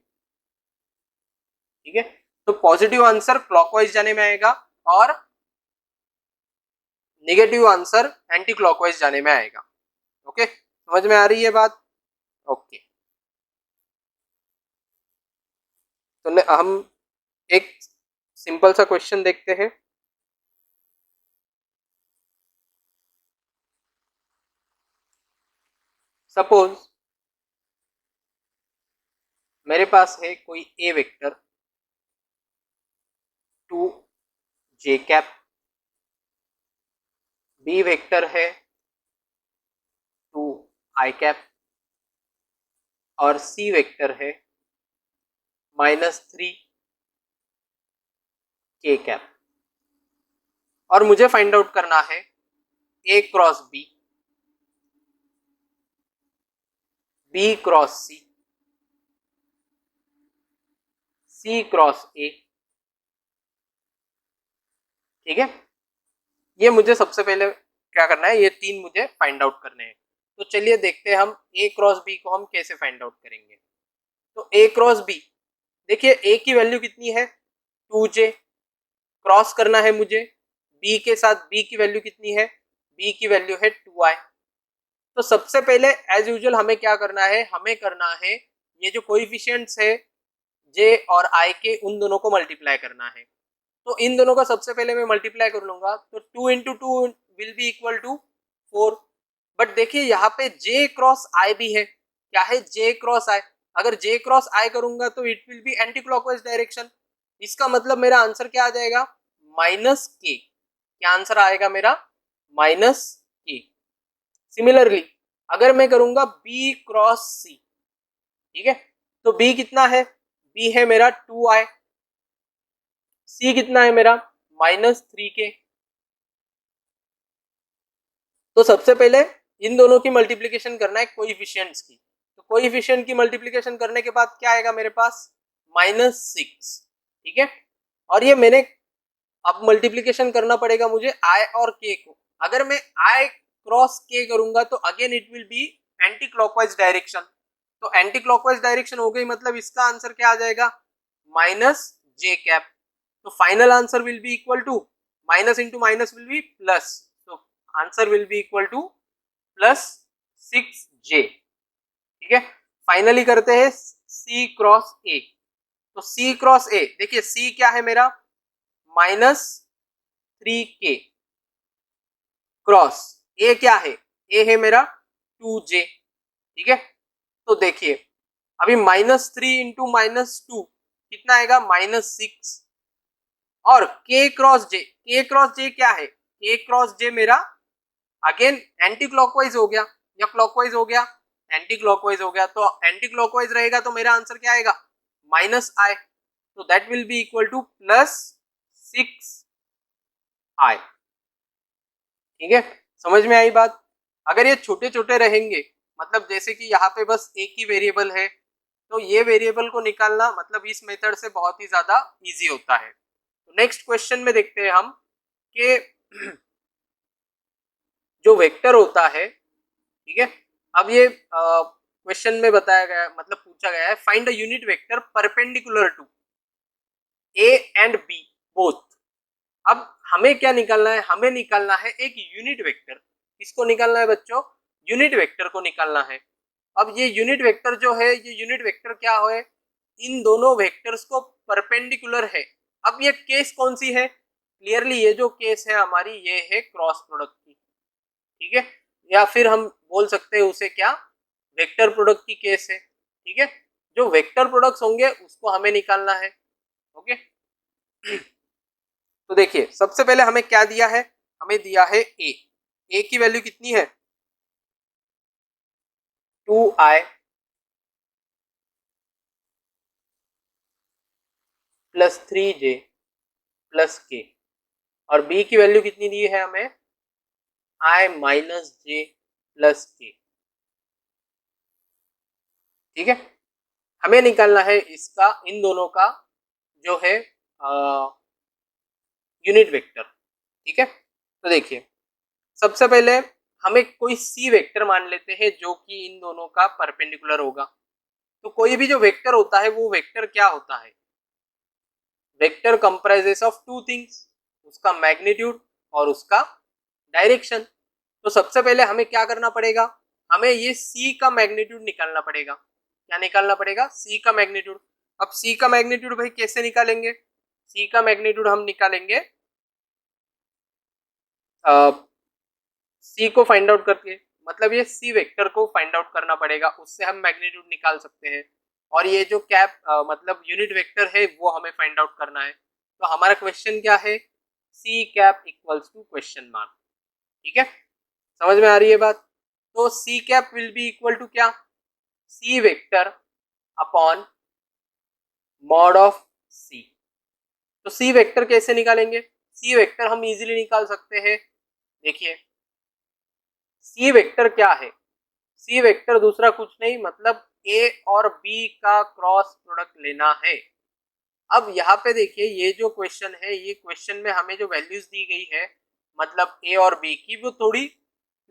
ठीक है। तो पॉजिटिव आंसर क्लॉकवाइज जाने में आएगा और नेगेटिव आंसर एंटी क्लॉकवाइज जाने में आएगा। ओके, समझ में आ रही है बात? ओके, तो हम एक सिंपल सा क्वेश्चन देखते हैं। सपोज मेरे पास है कोई ए वेक्टर 2 जे कैप, बी वेक्टर है 2 आई कैप और सी वेक्टर है -3 के कैप। और मुझे फाइंड आउट करना है A cross B, B cross C, C cross A, ठीक है। ये मुझे सबसे पहले क्या करना है, ये तीन मुझे फाइंड आउट करने हैं। तो चलिए देखते हैं हम ए क्रॉस बी को हम कैसे फाइंड आउट करेंगे। तो ए क्रॉस बी, देखिए ए की वैल्यू कितनी है 2j, क्रॉस करना है मुझे बी के साथ, बी की वैल्यू कितनी है, बी की वैल्यू है 2i। तो सबसे पहले एज यूजुअल हमें क्या करना है, हमें करना है ये जो कोएफिशिएंट्स है जे और आई के, उन दोनों को मल्टीप्लाई करना है। तो इन दोनों का सबसे पहले मैं मल्टीप्लाई कर लूंगा, तो 2 into two will be equal to 4। But देखिए यहाँ पे j क्रॉस आई भी है, क्या है j क्रॉस आई, अगर j क्रॉस आई करूंगा तो it will be anticlockwise direction. इसका मतलब मेरा आंसर क्या आ जाएगा माइनस के, क्या आंसर आएगा मेरा माइनस के। सिमिलरली अगर मैं करूंगा b क्रॉस c, ठीक है, तो b कितना है, b है मेरा 2i, c कितना है मेरा -3k। तो सबसे पहले इन दोनों की मल्टीप्लिकेशन करना है कोएफिशिएंट्स की, तो कोएफिशिएंट की मल्टीप्लिकेशन करने के बाद क्या आएगा मेरे पास -6, ठीक है। और ये मैंने अब मल्टीप्लिकेशन करना पड़ेगा मुझे i और k को। अगर मैं i क्रॉस k करूंगा तो again it will be anticlockwise direction, तो एंटी क्लॉकवाइज डायरेक्शन हो गई, मतलब इसका आंसर क्या आ जाएगा -j कैप। तो final answer will be equal to minus into minus will be plus, तो answer will be equal to +6j, ठीक है। फाइनली करते हैं c क्रॉस a, तो c क्रॉस a, देखिए c क्या है मेरा -3k क्रॉस a क्या है, a है मेरा 2j, ठीक है। तो देखिए अभी -3 इंटू -2 कितना आएगा -6, और k क्रॉस j क्या है, k क्रॉस j मेरा अगेन एंटी क्लॉकवाइज हो गया या क्लॉकवाइज हो गया, एंटी क्लॉकवाइज हो गया, तो एंटी क्लॉकवाइज रहेगा तो मेरा आंसर क्या आएगा -i, तो that will be equal to +6i, ठीक है। समझ में आई बात? अगर ये छोटे छोटे रहेंगे, मतलब जैसे कि यहाँ पे बस एक ही वेरिएबल है, तो ये वेरिएबल को निकालना मतलब इस मेथड से बहुत ही ज्यादा इजी होता है। तो नेक्स्ट क्वेश्चन में देखते हैं हम कि जो वेक्टर होता है, ठीक है, अब ये क्वेश्चन में बताया गया, मतलब पूछा गया है find a unit vector perpendicular to A and B both. अब हमें क्या निकालना है, हमें निकालना है एक यूनिट वेक्टर। किसको निकालना है बच्चों, यूनिट वेक्टर को निकालना है। अब ये यूनिट वेक्टर जो है, ये यूनिट वेक्टर क्या है, इन दोनों वेक्टर्स को परपेंडिकुलर है। अब ये केस कौन सी है, क्लियरली ये जो केस है हमारी, ये है क्रॉस प्रोडक्ट की, ठीक है, या फिर हम बोल सकते हैं उसे क्या वेक्टर प्रोडक्ट की केस है, ठीक है, जो वेक्टर प्रोडक्ट्स होंगे उसको हमें निकालना है। ओके, तो देखिए सबसे पहले हमें क्या दिया है, हमें दिया है ए की वैल्यू कितनी है 2i प्लस 3j प्लस के, और बी की वैल्यू कितनी दी है हमें i minus J plus K. ठीक है, हमें निकालना है इसका, इन दोनों का जो है यूनिट वेक्टर। ठीक है, तो देखिए सबसे पहले हमें कोई सी वेक्टर मान लेते हैं जो कि इन दोनों का परपेंडिकुलर होगा। तो कोई भी जो वेक्टर होता है वो वेक्टर क्या होता है, vector comprises of two things, उसका मैग्नीट्यूड और उसका डायरेक्शन। तो सबसे पहले हमें क्या करना पड़ेगा, हमें ये सी का मैग्नीट्यूड निकालना पड़ेगा। क्या निकालना पड़ेगा, सी का मैग्नीट्यूड। अब सी का मैग्नीट्यूड भाई कैसे निकालेंगे, सी का मैग्नीट्यूड हम निकालेंगे सी को फाइंड आउट करके, मतलब ये सी वेक्टर को फाइंड आउट करना पड़ेगा, उससे हम मैग्नीट्यूड निकाल सकते हैं। और ये जो कैप मतलब यूनिट वेक्टर है वो हमें फाइंड आउट करना है। तो हमारा क्वेश्चन क्या है, C cap equals to question mark. ठीक है, समझ में आ रही है बात। तो C cap will be equal to क्या, C vector upon mod of C. तो सी वेक्टर कैसे निकालेंगे, सी वेक्टर हम इजीली निकाल सकते हैं। देखिए सी वेक्टर क्या है, सी वेक्टर दूसरा कुछ नहीं मतलब ए और बी का क्रॉस प्रोडक्ट लेना है। अब यहाँ पे देखिए ये जो क्वेश्चन है, ये क्वेश्चन में हमें जो वैल्यूज दी गई है मतलब ए और बी की, वो थोड़ी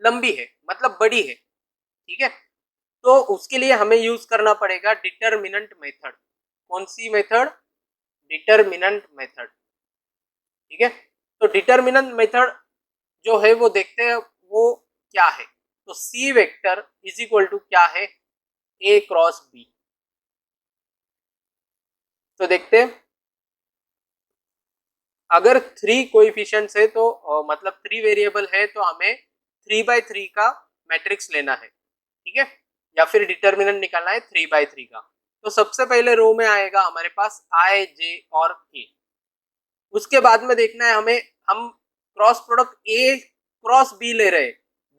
लंबी है मतलब बड़ी है। ठीक है, तो उसके लिए हमें यूज करना पड़ेगा डिटरमिनेंट मेथड। कौन सी मेथड, डिटरमिनेंट मेथड। ठीक है, तो डिटरमिनेंट मेथड जो है वो देखते हैं वो क्या है। तो C vector is equal to क्या है, ए क्रॉस बी। तो देखते हैं अगर 3 कोएफिशिएंट्स है तो मतलब 3 वेरिएबल है तो हमें 3/3 का मैट्रिक्स लेना है। ठीक है, या फिर डिटरमिनेंट निकालना है 3/3 का। तो सबसे पहले रो में आएगा हमारे पास आई जे और के। उसके बाद में देखना है हमें, हम cross product A cross B ले रहे,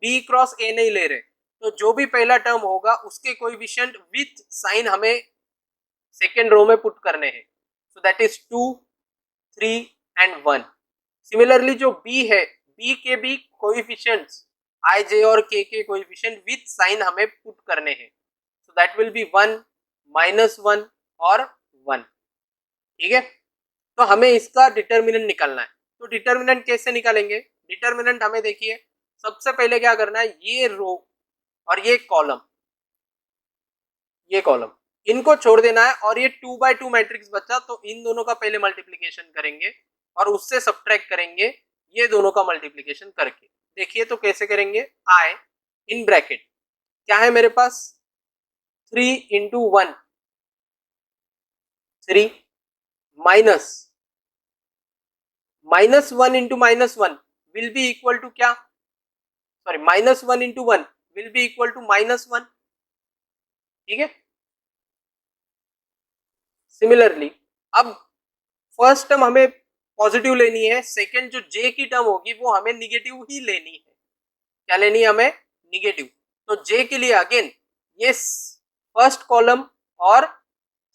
बी क्रॉस ए नहीं ले रहे। तो जो भी पहला टर्म होगा उसके कोएफिशिएंट विथ साइन हमें सेकेंड रो में पुट करने हैं। So that is 2, 3 and 1। Similarly जो बी है, बी के भी कोएफिशिएंट्स आई जे और के कोएफिशिएंट विथ साइन हमें पुट करने हैं। सो दैट विल बी 1, -1 और 1। ठीक है, तो हमें इसका डिटरमिनेंट निकालना है। तो डिटरमिनेंट कैसे निकालेंगे, डिटरमिनेंट हमें देखिए सबसे पहले क्या करना है, ये रो और ये कॉलम, ये कॉलम इनको छोड़ देना है और ये 2/2 मैट्रिक्स बचा, तो इन दोनों का पहले मल्टीप्लिकेशन करेंगे और उससे सब्ट्रैक्ट करेंगे ये दोनों का मल्टीप्लिकेशन करके। देखिए तो कैसे करेंगे, आई इन ब्रैकेट क्या है मेरे पास 3 into 1 3 minus -1 into -1 will be equal to क्या, sorry -1 into 1 will be equal to -1। ठीक है, सिमिलरली अब फर्स्ट टर्म हमें पॉजिटिव लेनी है, सेकंड जो जे की टर्म होगी वो हमें निगेटिव ही लेनी है। क्या लेनी है हमें, निगेटिव। तो जे के लिए अगेन ये फर्स्ट कॉलम और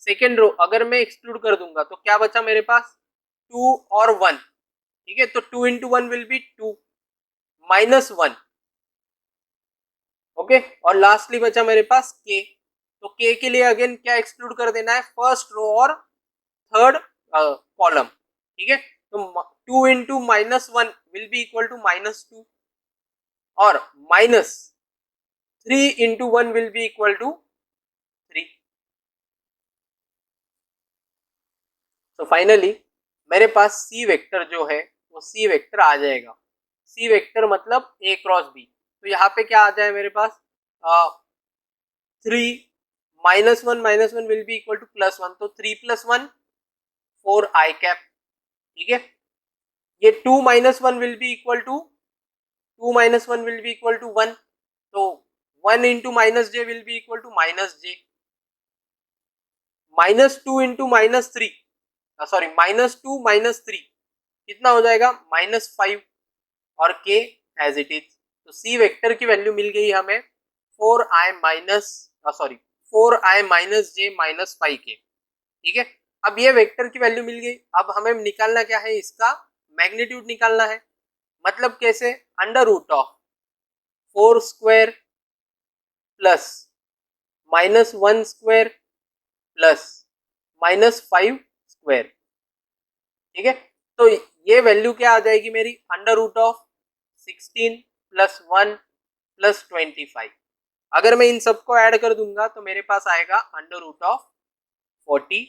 सेकेंड रो अगर मैं एक्सक्लूड कर दूंगा तो क्या बचा मेरे पास 2 और 1। ठीक है, तो 2 इंटू 1 विल बी 2 -1। ओके, और लास्टली बचा मेरे पास के। तो के के लिए अगेन क्या एक्सक्लूड कर देना है, फर्स्ट रो और थर्ड कॉलम। ठीक है, तो 2 into -1 will be equal to -2 और -3 into 1 will be equal to 3। तो फाइनली मेरे पास सी वेक्टर जो है वो सी वेक्टर आ जाएगा। सी वेक्टर मतलब ए क्रॉस बी। तो यहाँ पे क्या आ जाए मेरे पास 3 -1 विल बी इक्वल टू +1। तो 3 + 1 4 आई कैप। ठीक है, ये 2 - 1 will be equal to 2 - 1 will be equal to 1। तो 1 into -j will be equal to -j। -2 into -3, sorry -2 -3 कितना हो जाएगा -5 और k एज इट इज। तो c वेक्टर की वैल्यू मिल गई हमें 4i minus j minus 5k। ठीक है, अब ये वेक्टर की वैल्यू मिल गई। अब हमें निकालना क्या है, इसका मैग्नीट्यूड निकालना है। मतलब कैसे, under root of 4 square plus -1 square plus -5 square. ठीक है, तो ये वैल्यू क्या आ जाएगी मेरी, under root of 16 plus 1 plus 25। अगर मैं इन सबको ऐड कर दूंगा तो मेरे पास आएगा अंडर रूट ऑफ 42।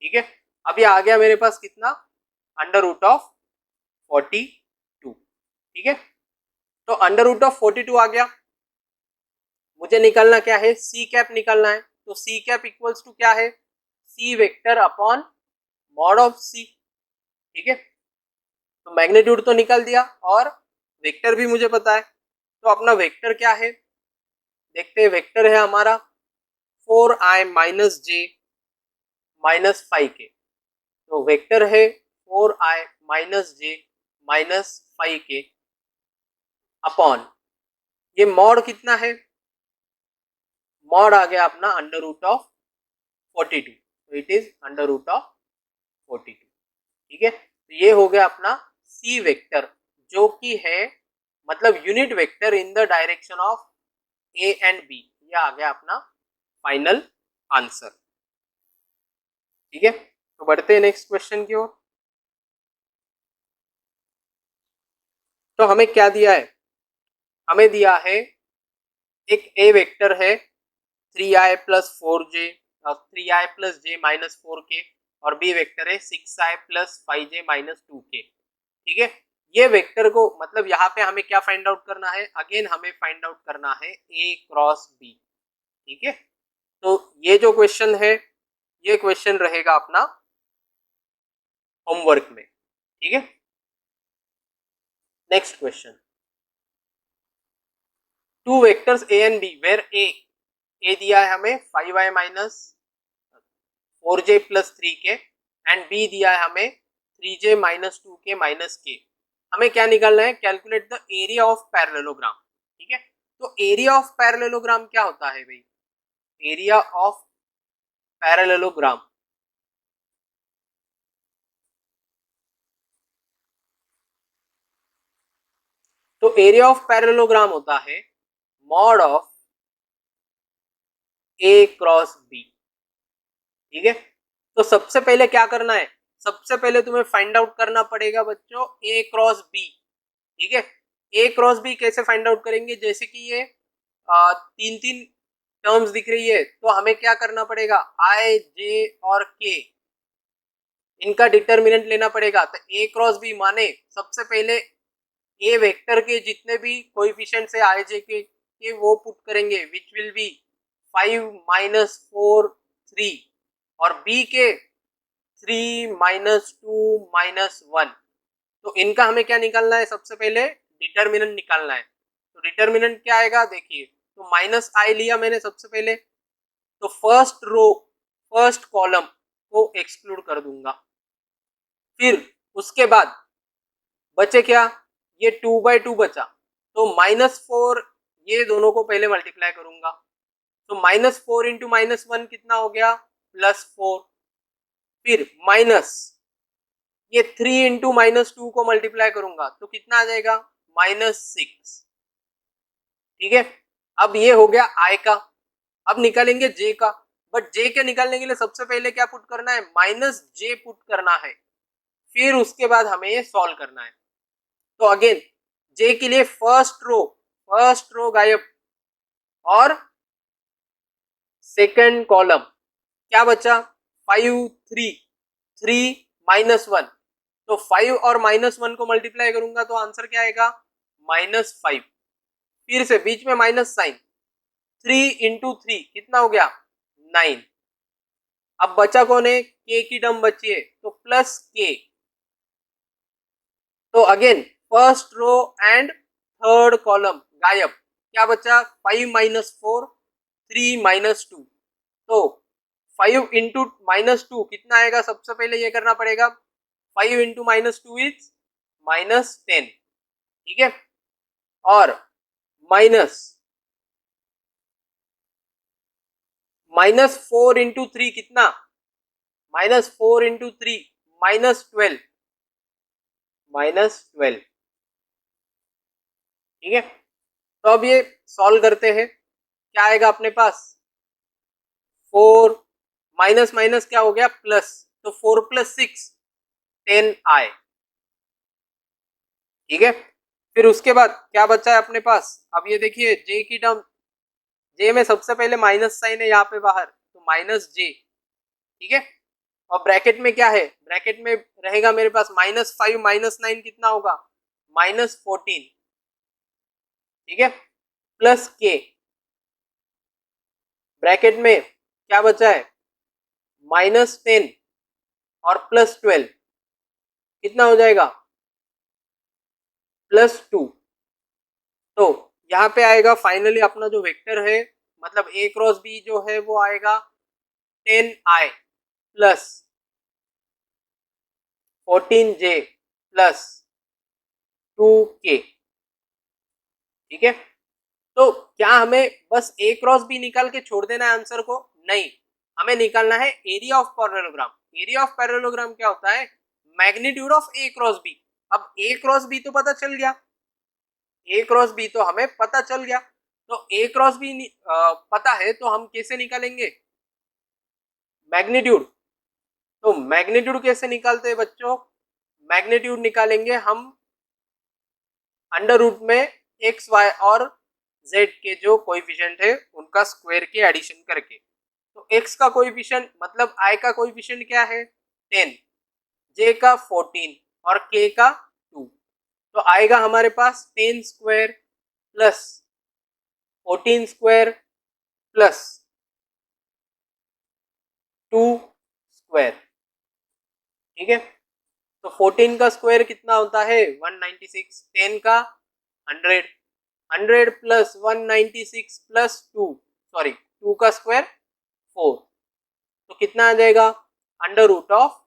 ठीक है, अब ये आ गया मेरे पास कितना, अंडर रूट ऑफ 42। ठीक है, तो अंडर रूट ऑफ 42 आ गया। मुझे निकालना क्या है, सी कैप निकालना है। तो सी कैप इक्वल्स टू क्या है, सी वेक्टर अपॉन मॉड ऑफ सी। ठीक है, तो मैग्नीट्यूड तो निकाल दिया और वेक्टर भी मुझे पता है। तो अपना वेक्टर क्या है, देखते हैं। वेक्टर है हमारा 4i माइनस जे माइनस 5k। तो वेक्टर है 4i माइनस जे माइनस 5k अपॉन, ये मॉड कितना है, मॉड आ गया अपना अंडर रूट ऑफ 42। तो it is under root of 42। ठीक है, तो ये हो गया अपना सी वेक्टर, जो कि है मतलब unit vector in the direction of A and B. ये आ गया अपना फाइनल आंसर। ठीक है, तो बढ़ते हैं नेक्स्ट क्वेश्चन की ओर। तो हमें क्या दिया है, हमें दिया है एक ए वेक्टर है 3i plus 4j, 3i plus j minus 4k, और बी वेक्टर है 6i plus 5j minus 2k। ठीक है, ये वेक्टर को मतलब यहाँ पे हमें क्या फाइंड आउट करना है, अगेन हमें फाइंड आउट करना है a क्रॉस b। ठीक है, तो ये जो क्वेश्चन है, ये क्वेश्चन रहेगा अपना होमवर्क में। ठीक है, next question, two vectors a and b where a दिया है हमें 5i minus 4j plus 3k and b दिया है हमें 3j minus 2k minus k। हमें क्या निकालना है, calculate the area of parallelogram. ठीक है, तो एरिया ऑफ पैरेललोग्राम क्या होता है भाई, एरिया ऑफ पैरेललोग्राम, तो एरिया ऑफ पैरेललोग्राम होता है mod of A cross B. ठीक है, तो सबसे पहले क्या करना है, सबसे पहले तुम्हें फाइंड आउट करना पड़ेगा बच्चों ए क्रॉस बी। ठीक है, ए क्रॉस बी कैसे फाइंड आउट करेंगे, जैसे कि ये तीन तीन टर्म्स दिख रही है, तो हमें क्या करना पड़ेगा, आई जे और के, इनका डिटर्मिनेंट लेना पड़ेगा। तो ए क्रॉस बी माने सबसे पहले ए वेक्टर के जितने भी कोएफिशिएंट्स है आई जे के वो पुट करेंगे, विच विल बी 5 माइनस 4 3, और बी के 3 माइनस 2 माइनस 1। तो इनका हमें क्या निकालना है, सबसे पहले डिटर्मिनेंट निकालना है। तो डिटर्मिनेंट क्या आएगा, देखिए, तो माइनस आई लिया मैंने सबसे पहले, तो फर्स्ट रो फर्स्ट कॉलम को एक्सक्लूड कर दूंगा। फिर उसके बाद बचे क्या, ये 2/2 बचा, तो -4 ये दोनों को पहले मल्टीप्लाई करूंगा। तो -4 इंटू -1 कितना हो गया, +4। फिर माइनस ये 3 इंटू -2 को मल्टीप्लाई करूंगा तो कितना आ जाएगा, -6। ठीक है, अब ये हो गया आई का। अब निकालेंगे जे का, बट जे के निकालने के लिए सबसे पहले क्या पुट करना है, -j पुट करना है। फिर उसके बाद हमें ये सॉल्व करना है। तो अगेन जे के लिए फर्स्ट रो गायब, और सेकंड कॉलम क्या बचा, 5 3 3 -1। तो 5 और -1 को मल्टीप्लाई करूंगा तो आंसर क्या आएगा, -5। फिर से बीच में माइनस साइन, 3 इंटू 3 कितना हो गया, 9। अब बचा कौन है, के की टर्म बची है, तो प्लस के। तो again first row and third column गायब, क्या बचा, 5 माइनस 4 3 माइनस 2। तो 5 इंटू -2 कितना आएगा, सबसे पहले ये करना पड़ेगा। 5 इंटू -2 इज -10, ठीक है। और -4 इंटू 3 कितना, -4 इंटू 3 -12, ठीक है। तो अब ये सॉल्व करते हैं, क्या आएगा अपने पास, 4 माइनस माइनस क्या हो गया प्लस, तो 4 + 6 10 आए, ठीक है। फिर उसके बाद क्या बचा है अपने पास, अब ये देखिए जे की टर्म, जे में सबसे पहले माइनस साइन है यहाँ पे बाहर, तो -j, ठीक है। और ब्रैकेट में क्या है, ब्रैकेट में रहेगा मेरे पास -5 -9 कितना होगा, -14, ठीक है, प्लस k, ब्रैकेट में क्या बचा है, -10 और +12 कितना हो जाएगा, +2। तो यहाँ पे आएगा फाइनली अपना जो वेक्टर है, मतलब a क्रॉस b जो है वो आएगा 10i plus 14j plus 2k, ठीक है। तो क्या हमें बस a क्रॉस b निकाल के छोड़ देना है आंसर को, नहीं, हमें निकालना है area of parallelogram. Area of parallelogram क्या होता है, magnitude of a cross b। अब a क्रॉस b तो पता चल गया, a क्रॉस b तो हमें पता चल गया, तो a क्रॉस b पता है, तो हम कैसे निकालेंगे मैग्नीट्यूड। तो मैग्नीट्यूड कैसे निकालते हैं बच्चों, मैग्नीट्यूड निकालेंगे हम अंडर रूट में एक्स वाई और जेड के जो कोएफिशिएंट है उनका स्क्वायर के एडिशन करके। तो x का कोएफिशिएंट मतलब i का कोएफिशिएंट क्या है 10, j का 14 और k का 2, तो आएगा हमारे पास 10 square plus 14 square plus 2 square, ठीक है। तो 14 का स्क्वायर कितना होता है 196, 10 का 100, 100 प्लस 196 प्लस 2, सॉरी 2 का स्क्वायर 4, तो कितना आ जाएगा अंडर रूट ऑफ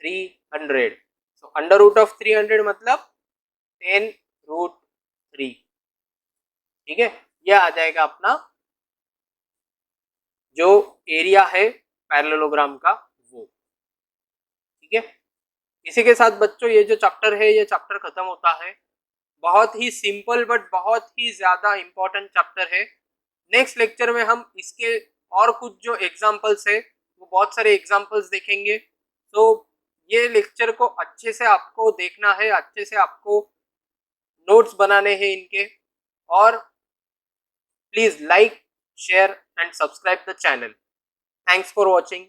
300। तो अंडर रूट ऑफ 300 मतलब 10√3, ठीक है। यह आ जाएगा अपना जो एरिया है पैरेललोग्राम का वो, ठीक है। इसी के साथ बच्चों ये जो चैप्टर है ये चैप्टर खत्म होता है। बहुत ही सिंपल बट बहुत ही ज्यादा इंपॉर्टेंट चैप्टर है। नेक्स्ट लेक्चर में हम इसके और कुछ जो एग्जांपल्स है वो बहुत सारे एग्जांपल्स देखेंगे। तो ये लेक्चर को अच्छे से आपको देखना है, अच्छे से आपको नोट्स बनाने हैं इनके, और please like share and subscribe the channel. Thanks for watching.